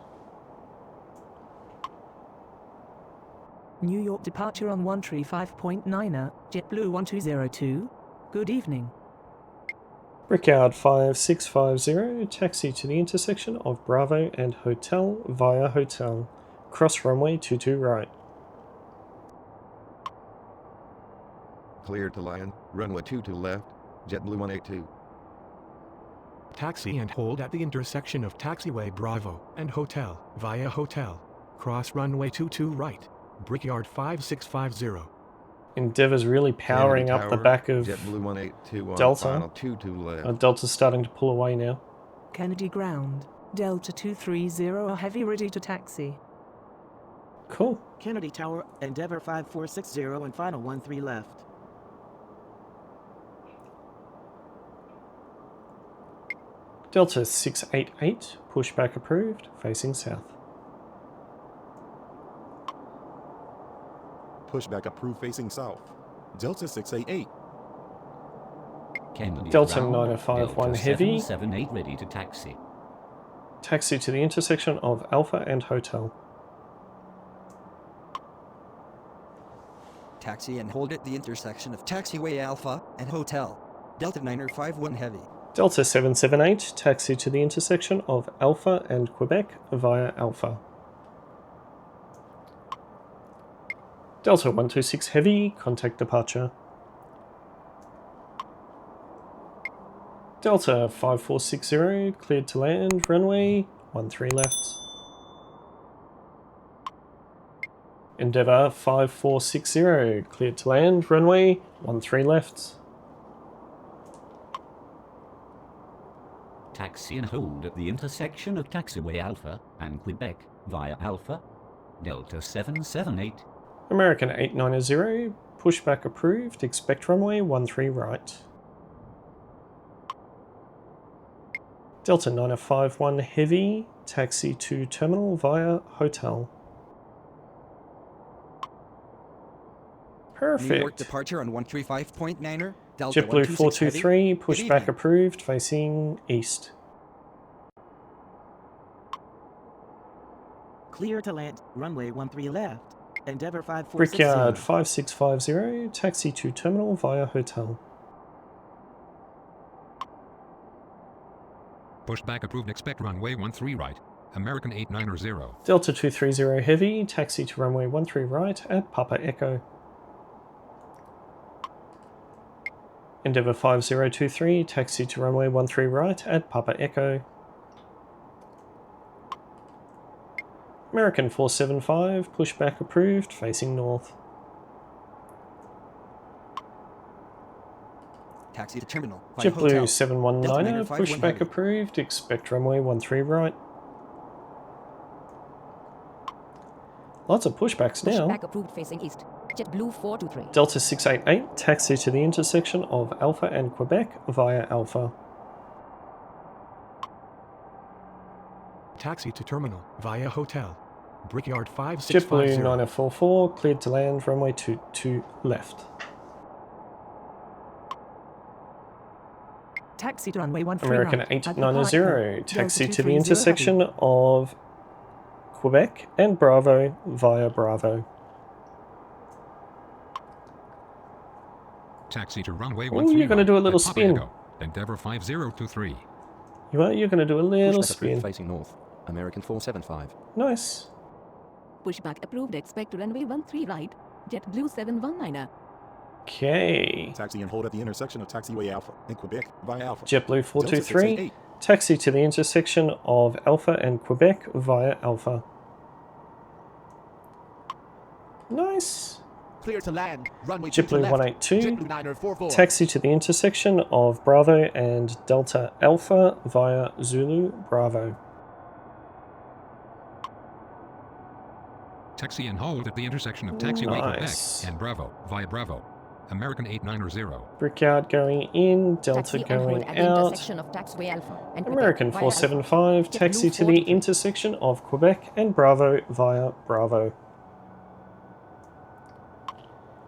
New York departure on 135.9er, JetBlue 1202. Good evening. Brickyard 5650, taxi to the intersection of Bravo and Hotel via Hotel. Cross-Runway 22 right. Clear to land, runway 22 left, JetBlue 182. Taxi and hold at the intersection of taxiway Bravo and Hotel via Hotel. Cross-Runway 22 right. Brickyard 5650. Endeavour's really powering up the back of JetBlue 182 on Delta. final 22 left. Delta's starting to pull away now. Kennedy ground. Delta 230 Heavy ready to taxi. Cool. Kennedy Tower, Endeavour 5460 and final 13 left. Delta 688, pushback approved, facing south. Pushback approved, facing south. Delta 688. Kennedy Delta ground. 9051 Delta Heavy. 778 ready to taxi. Taxi to the intersection of Alpha and Hotel. Taxi and hold at the intersection of Taxiway Alpha and Hotel. Delta 951 Heavy. Delta 778, taxi to the intersection of Alpha and Quebec via Alpha. Delta 126 Heavy, contact departure. Delta 5460, cleared to land, runway 13 left. Endeavour 5460, cleared to land, runway 13 left. Taxi and hold at the intersection of taxiway Alpha and Quebec via Alpha. Delta 778. American 890, pushback approved, expect runway 13 right. Delta 9051 Heavy, taxi to terminal via Hotel. Perfect. New York departure on 135.9er. Delta JetBlue 423, Heavy. pushback approved, facing east. Clear to land, runway 13 left. Endeavour 5460. Brickyard 5650, taxi to terminal via Hotel. Pushback approved, expect runway 13 right. American 890. Delta 230 Heavy, taxi to runway 13 right at Papa Echo. Endeavour 5023, taxi to runway 13 right at Papa Echo. American 475, pushback approved, facing north. Taxi to terminal. Via JetBlue Hotel. 719er, Delta 951 pushback Heavy. approved, expect runway 13 right. Lots of pushbacks now. Pushback approved, facing east. JetBlue 423. Delta 688, taxi to the intersection of Alpha and Quebec via Alpha. Taxi to terminal via Hotel. Brickyard JetBlue 5650. 9044, cleared to land, runway 22 left. Taxi to runway 13 American right. at 890, Papa Echo. taxi Delta to the 230 intersection Heavy. of Quebec and Bravo via Bravo. Taxi to runway Oh, you're going to do a little spin. Endeavour 5023. You are, you're going to do a little Pushback spin. approved facing north. American 475. Nice. Pushback approved, expect to runway 13 right. JetBlue 719er. Okay. Taxi and hold at the intersection of Taxiway Alpha and Quebec via Alpha. JetBlue 423. Delta 688. Taxi to the intersection of Alpha and Quebec via Alpha. Nice. Clear to land. Runway JetBlue 182. JetBlue 944. Taxi to the intersection of Bravo and Delta Alpha via Zulu Bravo. Taxi and hold at the intersection of Taxiway Nice. Quebec and Bravo via Bravo. American 890. Brickyard going in, Delta Taxi and hold going at the out. intersection of Taxiway Alpha and American Quebec via 475, Alpha. taxi JetBlue to the 423. intersection of Quebec and Bravo via Bravo.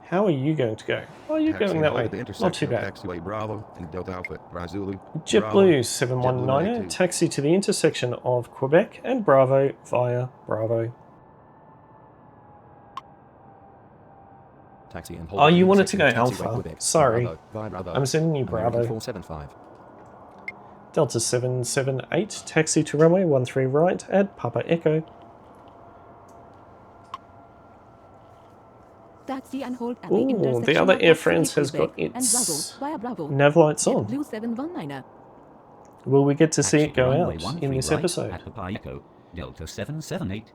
How are you going to go? Oh, you're Taxi going and that hold way. at the Not too intersection of bad. Taxiway Bravo and Delta Alpha via Zulu. JetBlue Bravo, 719er, 182. taxi to the intersection of Quebec and Bravo via Bravo. Taxi and hold Oh, at the you wanted to intersection go of Taxiway Alpha. Quebec. Sorry. Bravo, via Bravo. I'm sending you American Bravo. 475. Delta 778, taxi to runway 13 right at Papa Echo. Taxi and hold at the Ooh, intersection the other of Air Taxiway France has got Quebec and its Bravo via Bravo. nav lights on. JetBlue 719er. Will we get to see Taxi it go runway out 13 in this right episode? At Papa Echo, Delta 778.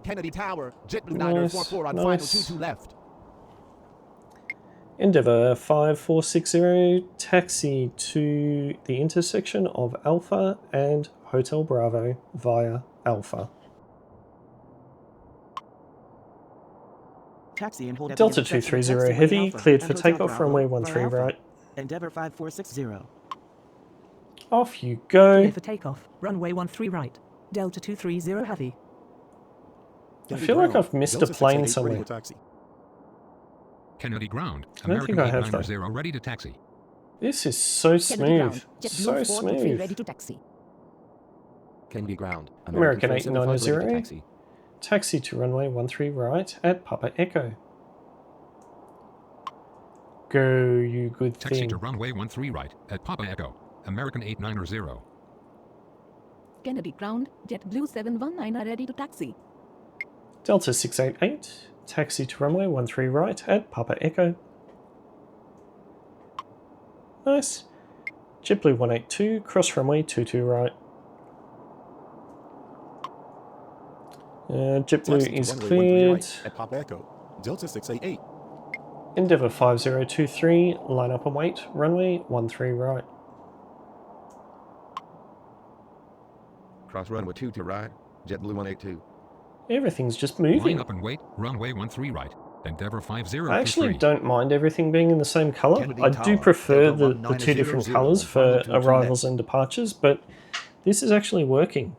Kennedy Tower. JetBlue Nice, 944 on nice. final 22 left. Endeavour 5460, taxi to the intersection of Alpha and Hotel Bravo via Alpha. Taxi and hold at Delta the intersection of 230 Taxiway heavy, Alpha cleared and for Hotel takeoff, Bravo runway via 13 Alpha. right. Endeavour 5460. Off you go. Clear for takeoff. Runway 13 right. Delta 230 heavy. I feel like I've missed a Delta plane 688 somewhere. ready for taxi. Kennedy ground. I don't American think I have, though. 890 ready to taxi. This is so Kennedy smooth. ground. JetBlue So 423 smooth. ready to taxi. Kennedy ground. American 475 ready to 890, taxi. taxi to runway 13 right at Papa Echo. Go, you good Taxi thing. to runway 13 right at Papa Echo. American 890. Kennedy ground. JetBlue 719er ready to taxi. Delta 688, taxi to runway 13 right at Papa Echo. Nice. JetBlue 182, cross runway 22 right. JetBlue Taxi to is runway 13 cleared. right at Papa Echo. Delta 688. Endeavour 5023, line up and wait, runway 13 right. Cross runway 2 to right. JetBlue 182. Everything's just Line moving. up and wait. Runway 13 right. Endeavour 5023. I actually don't mind everything being in the same colour. Kennedy I do Tower, prefer Delta the two different 1900, colours for final 22 arrivals left. and departures, but this is actually working.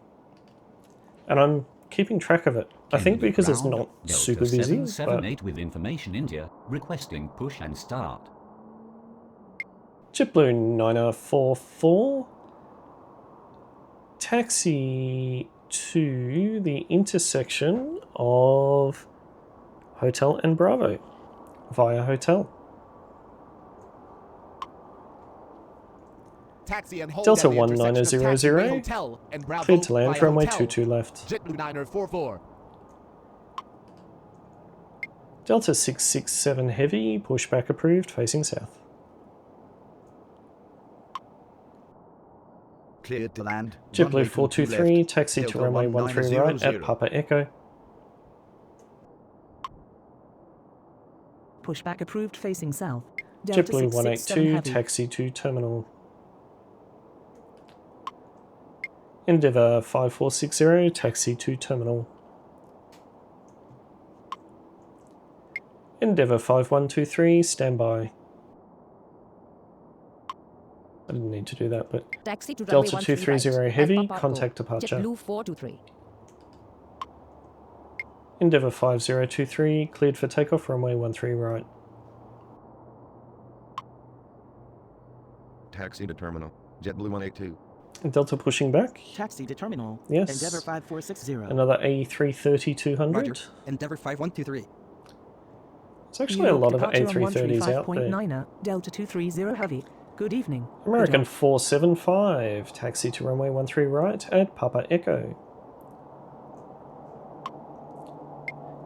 And I'm keeping track of it. I think Kennedy because it's ground, not Delta super busy, but 778 with information India, requesting push and start. JetBlue 944, taxi to the intersection of Hotel and Bravo via Hotel. Taxi and hold Delta at the intersection of 1900, Taxiway Hotel and Bravo cleared to land, via runway Hotel. 22 left. JetBlue 944. Delta 667 heavy, pushback approved, facing south. Cleared to land. JetBlue Runway 423, left. taxi to Delta runway 13 right 1900. at Papa Echo. Pushback approved facing south. Delta JetBlue 667 182, heavy. taxi to terminal. Endeavour 5460, taxi to terminal. Endeavour 5123, standby. I didn't need to do that, but Taxi to Delta runway 13 230 right heavy, at Papa contact Echo. departure. JetBlue 423. Endeavour 5023, cleared for takeoff, runway 13 right. Taxi to terminal. JetBlue 182. Delta pushing back. Taxi to terminal. Yes. Endeavour 5460. Another A330-200. Roger. Endeavour 5123. There's actually a lot of Departure on A330s out there. 135.9er, Delta 230 Heavy. Good evening. American 475, taxi to runway 13 right at Papa Echo.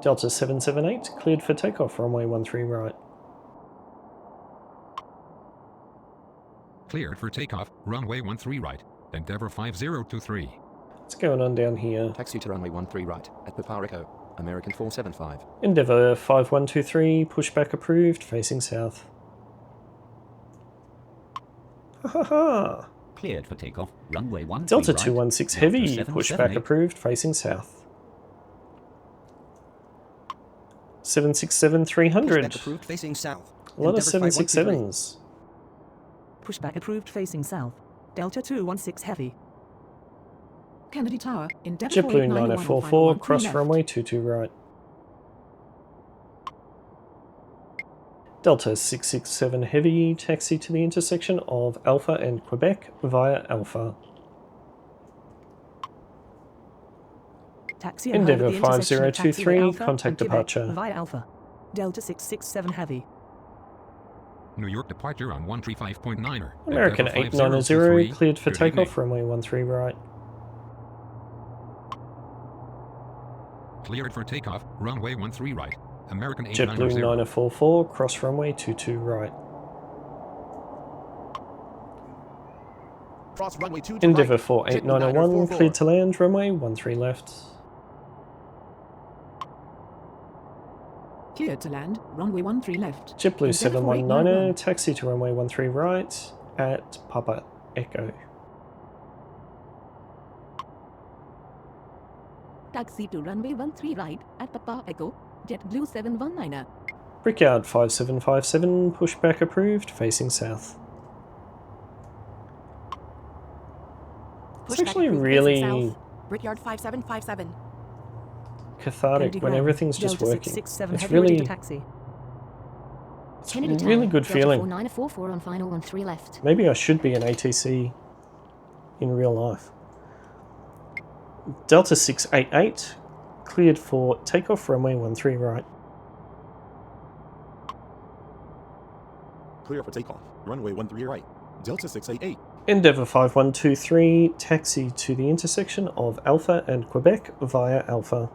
Delta 778, cleared for takeoff, runway 13 right. Cleared for takeoff, runway 13 right. Endeavour 5023. What's going on down here? Taxi to runway 13 right at Papa Echo, American 475. Endeavour 5123, pushback approved, facing south. Ha ha ha! Cleared for takeoff, runway 13 Delta right. 216 Delta heavy, 778. pushback approved, facing south. 767-300. Pushback approved facing south. A lot of Endeavour 767s. Pushback approved facing south. Delta 216 Heavy. Kennedy Tower, Endeavour JetBlue 4891 9044, cross left. runway 22 right. Delta 667 Heavy, taxi to the intersection of Alpha and Quebec via Alpha. Taxi and hold at Endeavour the intersection of 5023, taxiway Alpha contact and Quebec departure. via Alpha. Delta 667 Heavy. New York departure on 135.9er. American Endeavour 890, 5023, cleared for good takeoff, evening. runway 13 right. Cleared for takeoff, runway 13 right. American JetBlue 890. 9044, cross runway 22 right. Cross runway 2 Endeavour right. 48901, cleared to land, runway 13 left. Cleared to land, runway 13 left. JetBlue Endeavour 719er, 4891. taxi to runway 13 right at Papa Echo. Taxi to runway 13 right at Papa Echo, JetBlue 719er. Brickyard 5757, pushback approved, facing south. It's Pushback actually approved, really facing south. Brickyard 5757. cathartic when everything's just Delta working. 667 It's Heavy ready really, to taxi. it's Kennedy a really Tower, good Delta feeling. 4944 on final 13 left. Maybe I should be an ATC in real life. Delta 688, cleared for takeoff, runway 13 right. Clear for takeoff, runway 13 right. Delta 688. Endeavour 5123, taxi to the intersection of Alpha and Quebec via Alpha.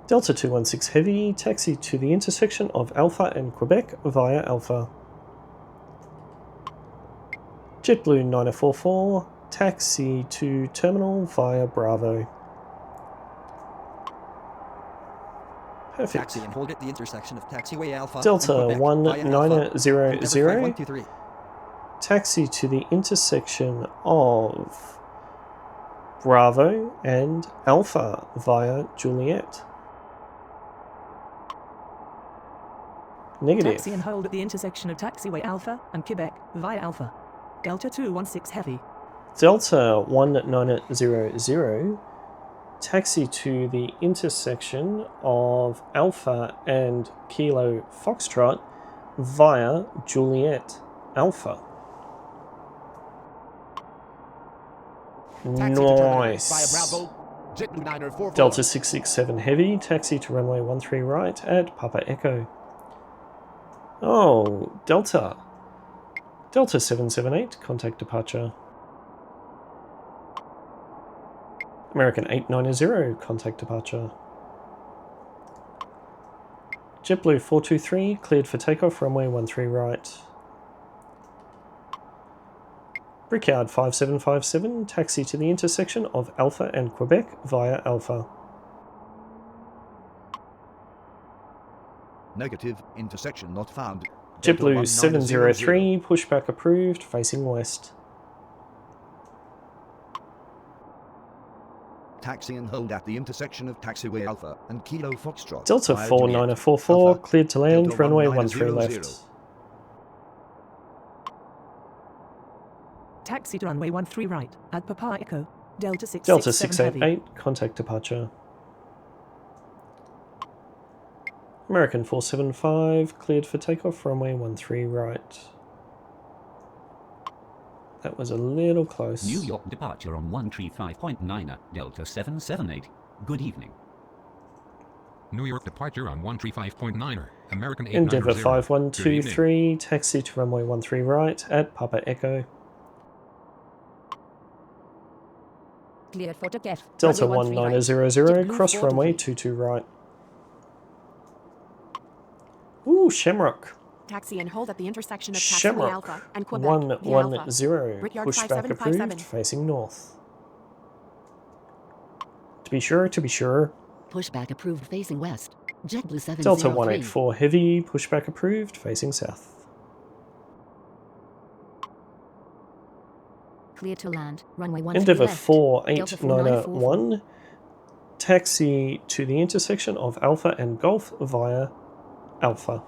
Delta 216 Heavy, taxi to the intersection of Alpha and Quebec via Alpha. JetBlue 9044, taxi to terminal via Bravo. Perfect. Taxi and hold at the intersection of taxiway Alpha Delta and Quebec via Alpha. 1900, Endeavour 5123. taxi to the intersection of Bravo and Alpha via Juliet. Negative. Taxi and hold at the intersection of taxiway Alpha and Quebec via Alpha. Delta 216 Heavy. Delta 1900, taxi to the intersection of Alpha and Kilo Foxtrot via Juliet Alpha. Taxi to terminal via Nice. Bravo. JetBlue 944. Delta 667 Heavy, taxi to runway 13 right at Papa Echo. Oh, Delta. Delta 778, contact departure. American 890, contact departure. JetBlue 423, cleared for takeoff, runway 13 right. Brickyard 5757, taxi to the intersection of Alpha and Quebec via Alpha. Negative, intersection not found. JetBlue 703, pushback approved, facing west. Taxi and hold at the intersection of taxiway Alpha and Kilo Foxtrot. Delta via 4944, Alpha, cleared to land, Delta runway 13 1900. left. Taxi to runway 13 right at Papa Echo. Delta 667 Delta Heavy. 688, contact departure. American 475, cleared for takeoff, runway 13 right. That was a little close. New York departure on 135.9er, Delta 778. Good evening. New York departure on 135.9er, American 890. Endeavour 5123, taxi to runway 13 right at Papa Echo. Cleared for Takeoff. Delta runway 13 right. 1900, cross 423. runway 22 right. Ooh, Shamrock. Taxi and hold at the intersection of Taxiway Shamrock Alpha and Quebec. 110, Brickyard pushback 5757. approved, facing north. To be sure. Pushback approved facing west. JetBlue 703. Delta 184 heavy, pushback approved, facing south. Clear to land. Runway 13 Endeavour left. 4891, taxi to the intersection of Alpha and Golf via Alpha.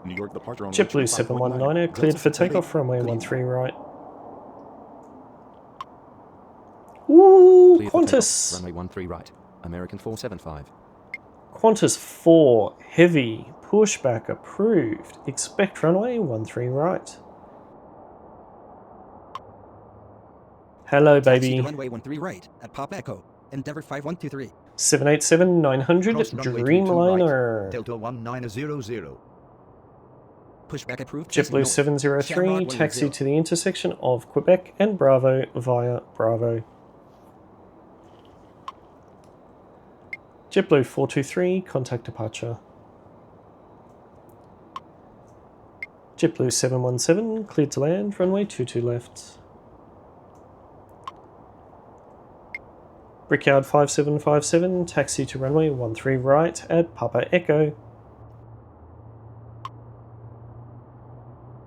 New York departure on JetBlue 719, cleared for takeoff, runway 13 right. Ooh, Qantas. Runway 13 right. American 475. Qantas 4 heavy, pushback approved. Expect runway 13 right. Hello, Taxi baby. to runway 13 right at Pop Echo. Endeavour 5123. 787-900 Cross runway 22 Dreamliner. right. Delta 1900. Pushback approved. JetBlue 703, Shamrock taxi 10. to the intersection of Quebec and Bravo via Bravo. JetBlue 423, contact departure. JetBlue 717, cleared to land, runway 22 left. Brickyard 5757, taxi to runway 13 right at Papa Echo.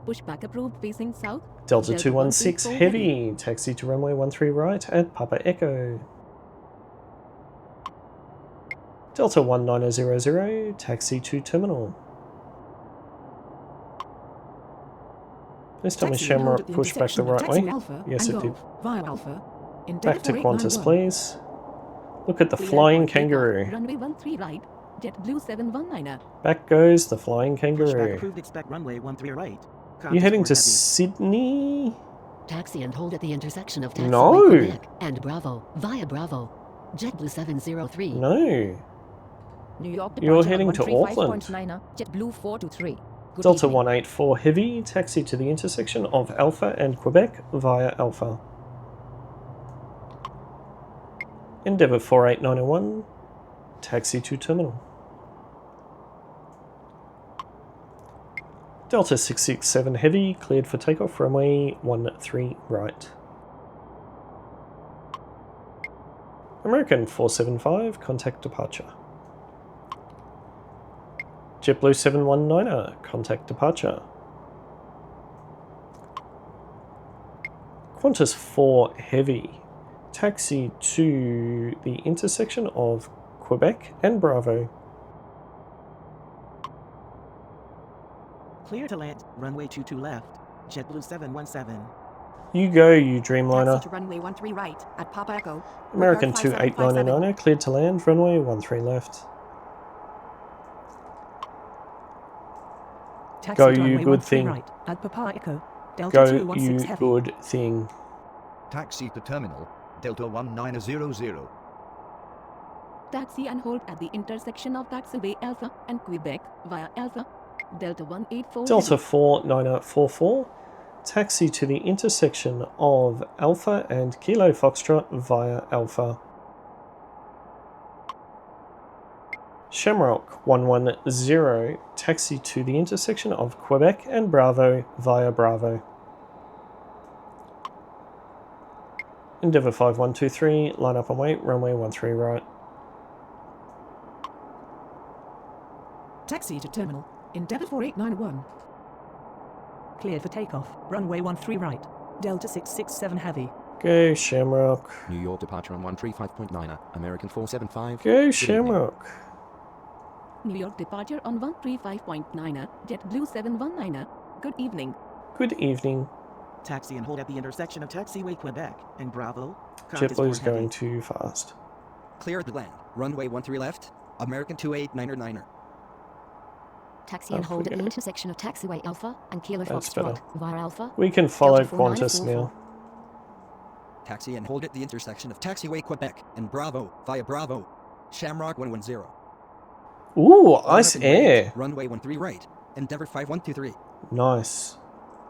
Pushback approved facing south. Delta 216 heavy, taxi to runway 13 right at Papa Echo. Delta 1900, taxi to terminal. This time is Shamrock push back the right way. Yes, it did. Via Alpha. Back to Qantas, please. Look at the flying kangaroo. Runway 13 right. JetBlue 719er. Back goes the flying Pushback kangaroo. approved, expect runway 13 right. You heading to Qantas 4 heavy. Sydney? Taxi and hold at the intersection of Taxiway No. Quebec and Bravo via Bravo. JetBlue 703. No. New York You're departure heading on to Auckland. 135.9er, JetBlue 423. Good Delta evening. 184 heavy, taxi to the intersection of Alpha and Quebec via Alpha. Endeavour 48901, taxi to terminal. Delta 667 heavy, cleared for takeoff, runway 13 right. American 475, contact departure. JetBlue 719er, contact departure. Qantas 4 heavy, taxi to the intersection of Quebec and Bravo. Clear to land. Runway 22 left. JetBlue 717. You go, you Taxi Dreamliner. to runway 13 right at Papa Echo. American Brickyard 5757. 2899er, cleared to land, runway 13 left. Taxi Go, to you runway good 13 thing. right at Papa Echo. Delta Go, 216 you heavy. good thing. Taxi to terminal. Delta 1900. Taxi and hold at the intersection of Taxiway Alpha and Quebec via Alpha. Delta 184 Delta heavy. 4944, taxi to the intersection of Alpha and Kilo Foxtrot via Alpha. Shamrock 110, taxi to the intersection of Quebec and Bravo via Bravo. Endeavour 5123, line up and wait, runway 13 right. Taxi to terminal. Endeavour 4891. Cleared for takeoff. Runway 13 right. Delta 667 heavy. Go Shamrock. New York departure on 135.9er, American 475. Go Good evening. Shamrock. New York departure on 135.9er. JetBlue 719er. Good evening. Good evening. Taxi and hold at the intersection of Taxiway Quebec and Bravo. Qantas 4 JetBlue's heavy. going too fast. Clear to land. Runway 13 left. American 289er. Taxi and hold at the intersection of Taxiway Alpha and Kilo That's Foxtrot better. via Alpha. We can follow Delta Qantas 4944. now. Taxi and hold at the intersection of Taxiway Quebec and Bravo via Bravo. Shamrock 110. Ooh, Open Ice up and Air. right, runway 13 right. Endeavour 5123. Nice.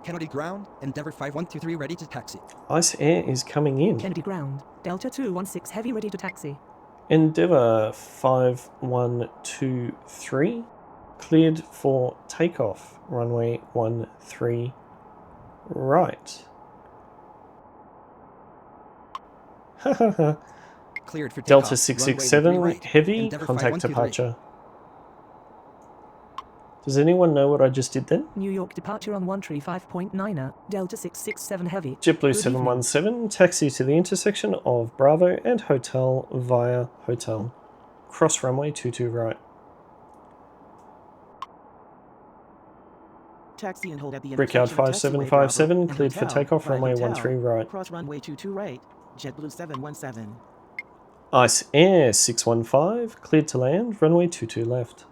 Kennedy Ground, Endeavour 5123 ready to taxi. Ice Air is coming in. Kennedy Ground, Delta 216 Heavy ready to taxi. Endeavour 5123 cleared for takeoff. Runway 13 right. Cleared for Delta takeoff. 667 Runway 13 right. heavy Endeavour contact 5123. departure. Does anyone know what I just did then? New York departure on 135.9er, Delta 667 Heavy. JetBlue Good 717, taxi to the intersection of Bravo and Hotel via Hotel. Cross-Runway 22 right. Taxi and hold at the Brickyard intersection of Taxiway 5757, Bravo cleared and for Hotel takeoff, via runway Hotel. 13 right. Cross-Runway 22 right, JetBlue 717. Ice Air 615, cleared to land, runway 22 left.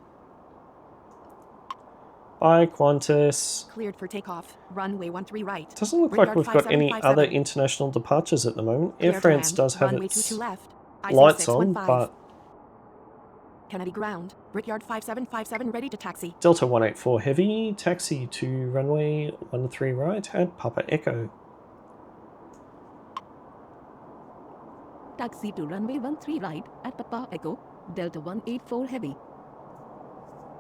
Bye Qantas. Cleared for takeoff. Runway 13 right. Doesn't look Brickyard like we've got any 5757. other international departures at the moment. Air Clear to France land. does have Runway its 22 left. lights on, 615. but Kennedy Ground. Brickyard 5757 ready to taxi. Delta 184 heavy, taxi to runway 13 right at Papa Echo. Taxi to runway 13 right at Papa Echo, Delta 184 Heavy.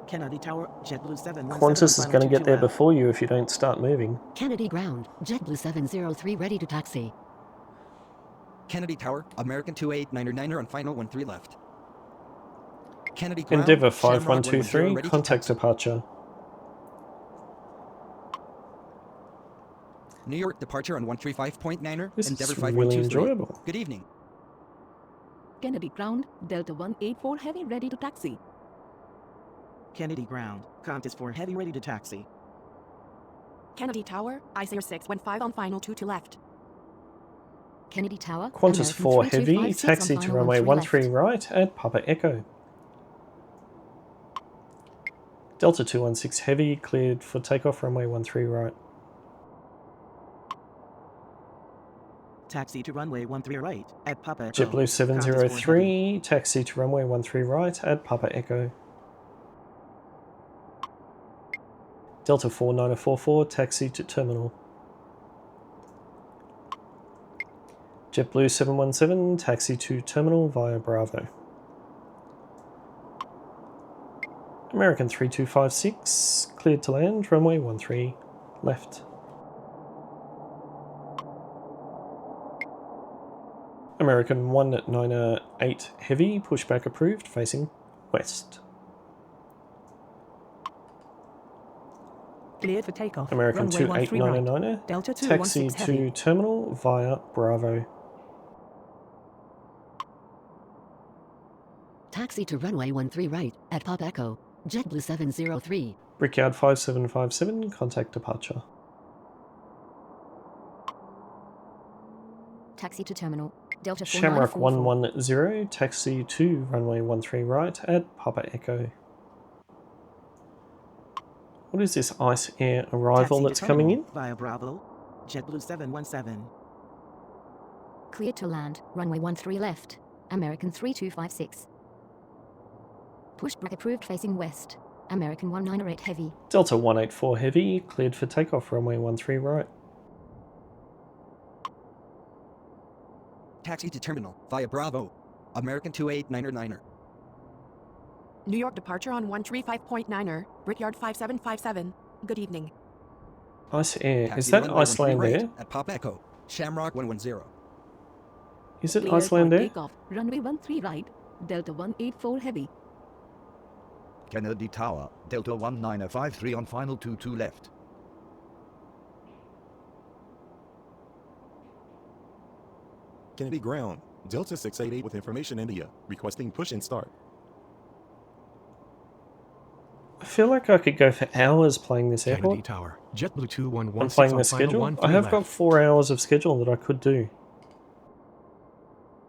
Kennedy Tower, JetBlue 717. Qantas is going to get there before you if you don't start moving. Kennedy Ground, JetBlue 703 ready to taxi. Kennedy Tower, American 289er on final 13 left. Kennedy Ground, Endeavour Shamrock 5123, 110 ready to contact taxi. departure. New York departure on 135.9er. This Endeavour is really 5123. enjoyable. Good evening. Kennedy Ground, Delta 184 Heavy ready to taxi. Kennedy Ground, Qantas 4 Heavy ready to taxi. Kennedy Tower. Ice Air 615 on final 22 left. Kennedy Tower. Qantas 4 American heavy, 3256 on taxi to final runway 13 13 left. right at Papa Echo. Delta 216 heavy, cleared for takeoff, runway 13 right. Taxi to runway 13 right at Papa Echo. JetBlue 703, taxi to runway 13 right at Papa Echo. Delta 4944, taxi to terminal. JetBlue 717, taxi to terminal via Bravo. American 3256, cleared to land, runway 13 left. American 198 heavy, pushback approved, facing west. Cleared for takeoff. American Runway 13 right. 2899er, Delta taxi 216 to Heavy. terminal via Bravo. Taxi to runway 13 right at Papa Echo, JetBlue 703. Brickyard 5757, contact departure. Taxi to terminal. Delta Shamrock 4944. 110, taxi to runway 13 right at Papa Echo. What is this Ice Air arrival Taxi to that's coming in? terminal via Bravo, JetBlue 717. Cleared to land. Runway 13 left. American 3256. Pushback approved facing west. American 198 Heavy. Delta 184 heavy, cleared for takeoff, runway 13 right. Taxi to terminal via Bravo. American 289er. New York departure on 135.9er. Brickyard 5757. Good evening. Ice Air, Taxi is to that runway 13 Iceland right Air? at Papa Echo. Shamrock 110. Is it Cleared Iceland for Air? takeoff. Runway 13 right, Delta 184 Heavy. Kennedy Tower, Delta 1953 on final 22 left. Kennedy Ground, Delta 688 with information India, requesting push and start. I feel like I could go for hours playing this Kennedy airport. Tower, JetBlue 2116 I'm playing on the final schedule. 13 I have left. got 4 hours of schedule that I could do.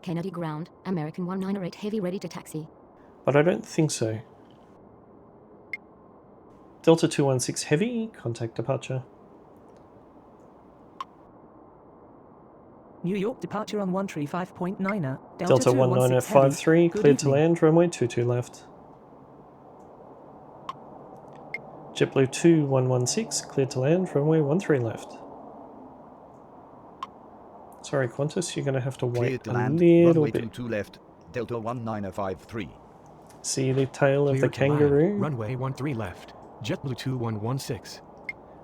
Kennedy Ground. American 198 Heavy ready to taxi. But I don't think so. Delta 216 Heavy, contact departure. New York departure on 135.9er. Delta 1953, cleared to land, runway 22 left. JetBlue 2116, cleared to land, runway 13 left. Sorry, Qantas, you're going to have to wait a little bit. 22 left, Delta 1953. See the tail of the Clear to land, Kangaroo. runway 13 left. JetBlue 2116.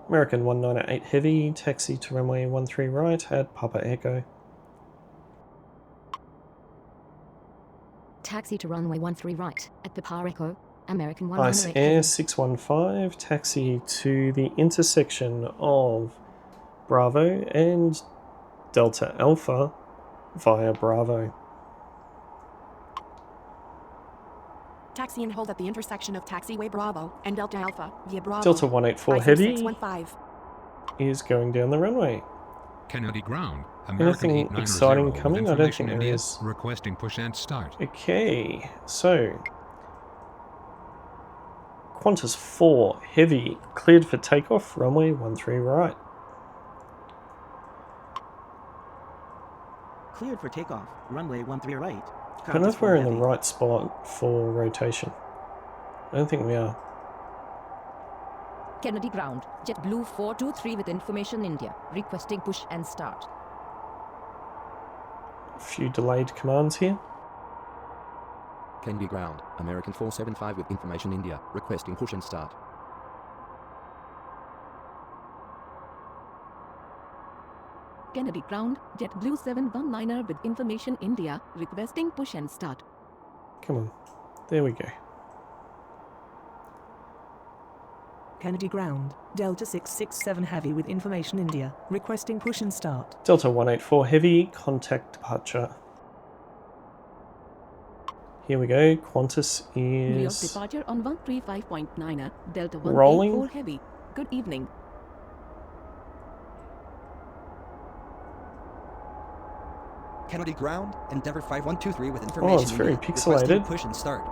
American 198 Heavy, taxi to runway 13 right at Papa Echo. Taxi to runway 13 right at Papa Echo. American Ice 198 Air Heavy. 615, taxi to the intersection of Bravo and Delta Alpha via Bravo. Taxi and hold at the intersection of Taxiway Bravo and Delta Alpha via Bravo. Delta 184 Heavy 53615. is going down the runway. Kennedy Ground. American Anything 890 exciting with coming? I don't information think there India, is. requesting push and start. Okay, so Qantas 4 Heavy, cleared for takeoff, runway 13 right. Cleared for takeoff, runway 13 right. I don't know if we're in the right spot for rotation. I don't think we are. Kennedy Ground. JetBlue 423 with information India, requesting push and start. A few delayed commands here. Kennedy Ground, American 475 with information India, requesting push and start. Kennedy Ground, JetBlue 719er with information India, requesting push and start. Come on. There we go. Kennedy Ground, Delta 667 Heavy with information India, requesting push and start. Delta 184 Heavy, contact departure. Here we go. Qantas New York is departure on 135.9er, Delta 184 rolling. Heavy. Good evening. Kennedy Ground, Endeavour 5123 with information. Oh, it's very India, requesting pixelated. push and start.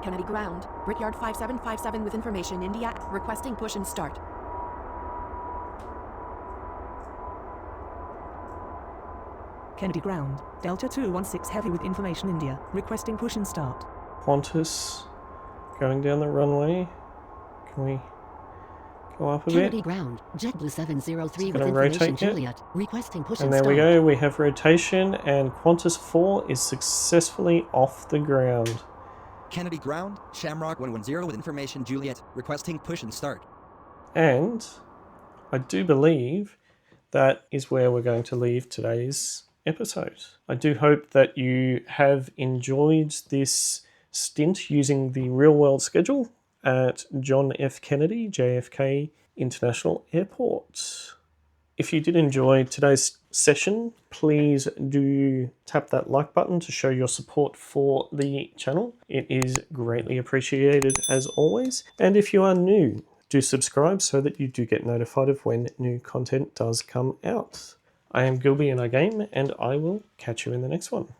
Kennedy Ground, Brickyard 5757 with information India, requesting push and start. Kennedy Ground, Delta 216 Heavy with information India, requesting push and start. Qantas going down the runway. Can we go up a Kennedy bit? Ground, JetBlue 703 with Gonna information rotate yet? Juliet, requesting push And and there start. we go. We have rotation, and Qantas 4 is successfully off the ground. Kennedy Ground, Shamrock 110 with information Juliet, requesting push and start. And I do believe that is where we're going to leave today's episode. I do hope that you have enjoyed this stint using the real-world schedule at John F. Kennedy, JFK International Airport. If you did enjoy today's session, please do tap that like button to show your support for the channel. It is greatly appreciated as always. And if you are new, do subscribe so that you do get notified of when new content does come out. I am Gilby and I Game, and I will catch you in the next one.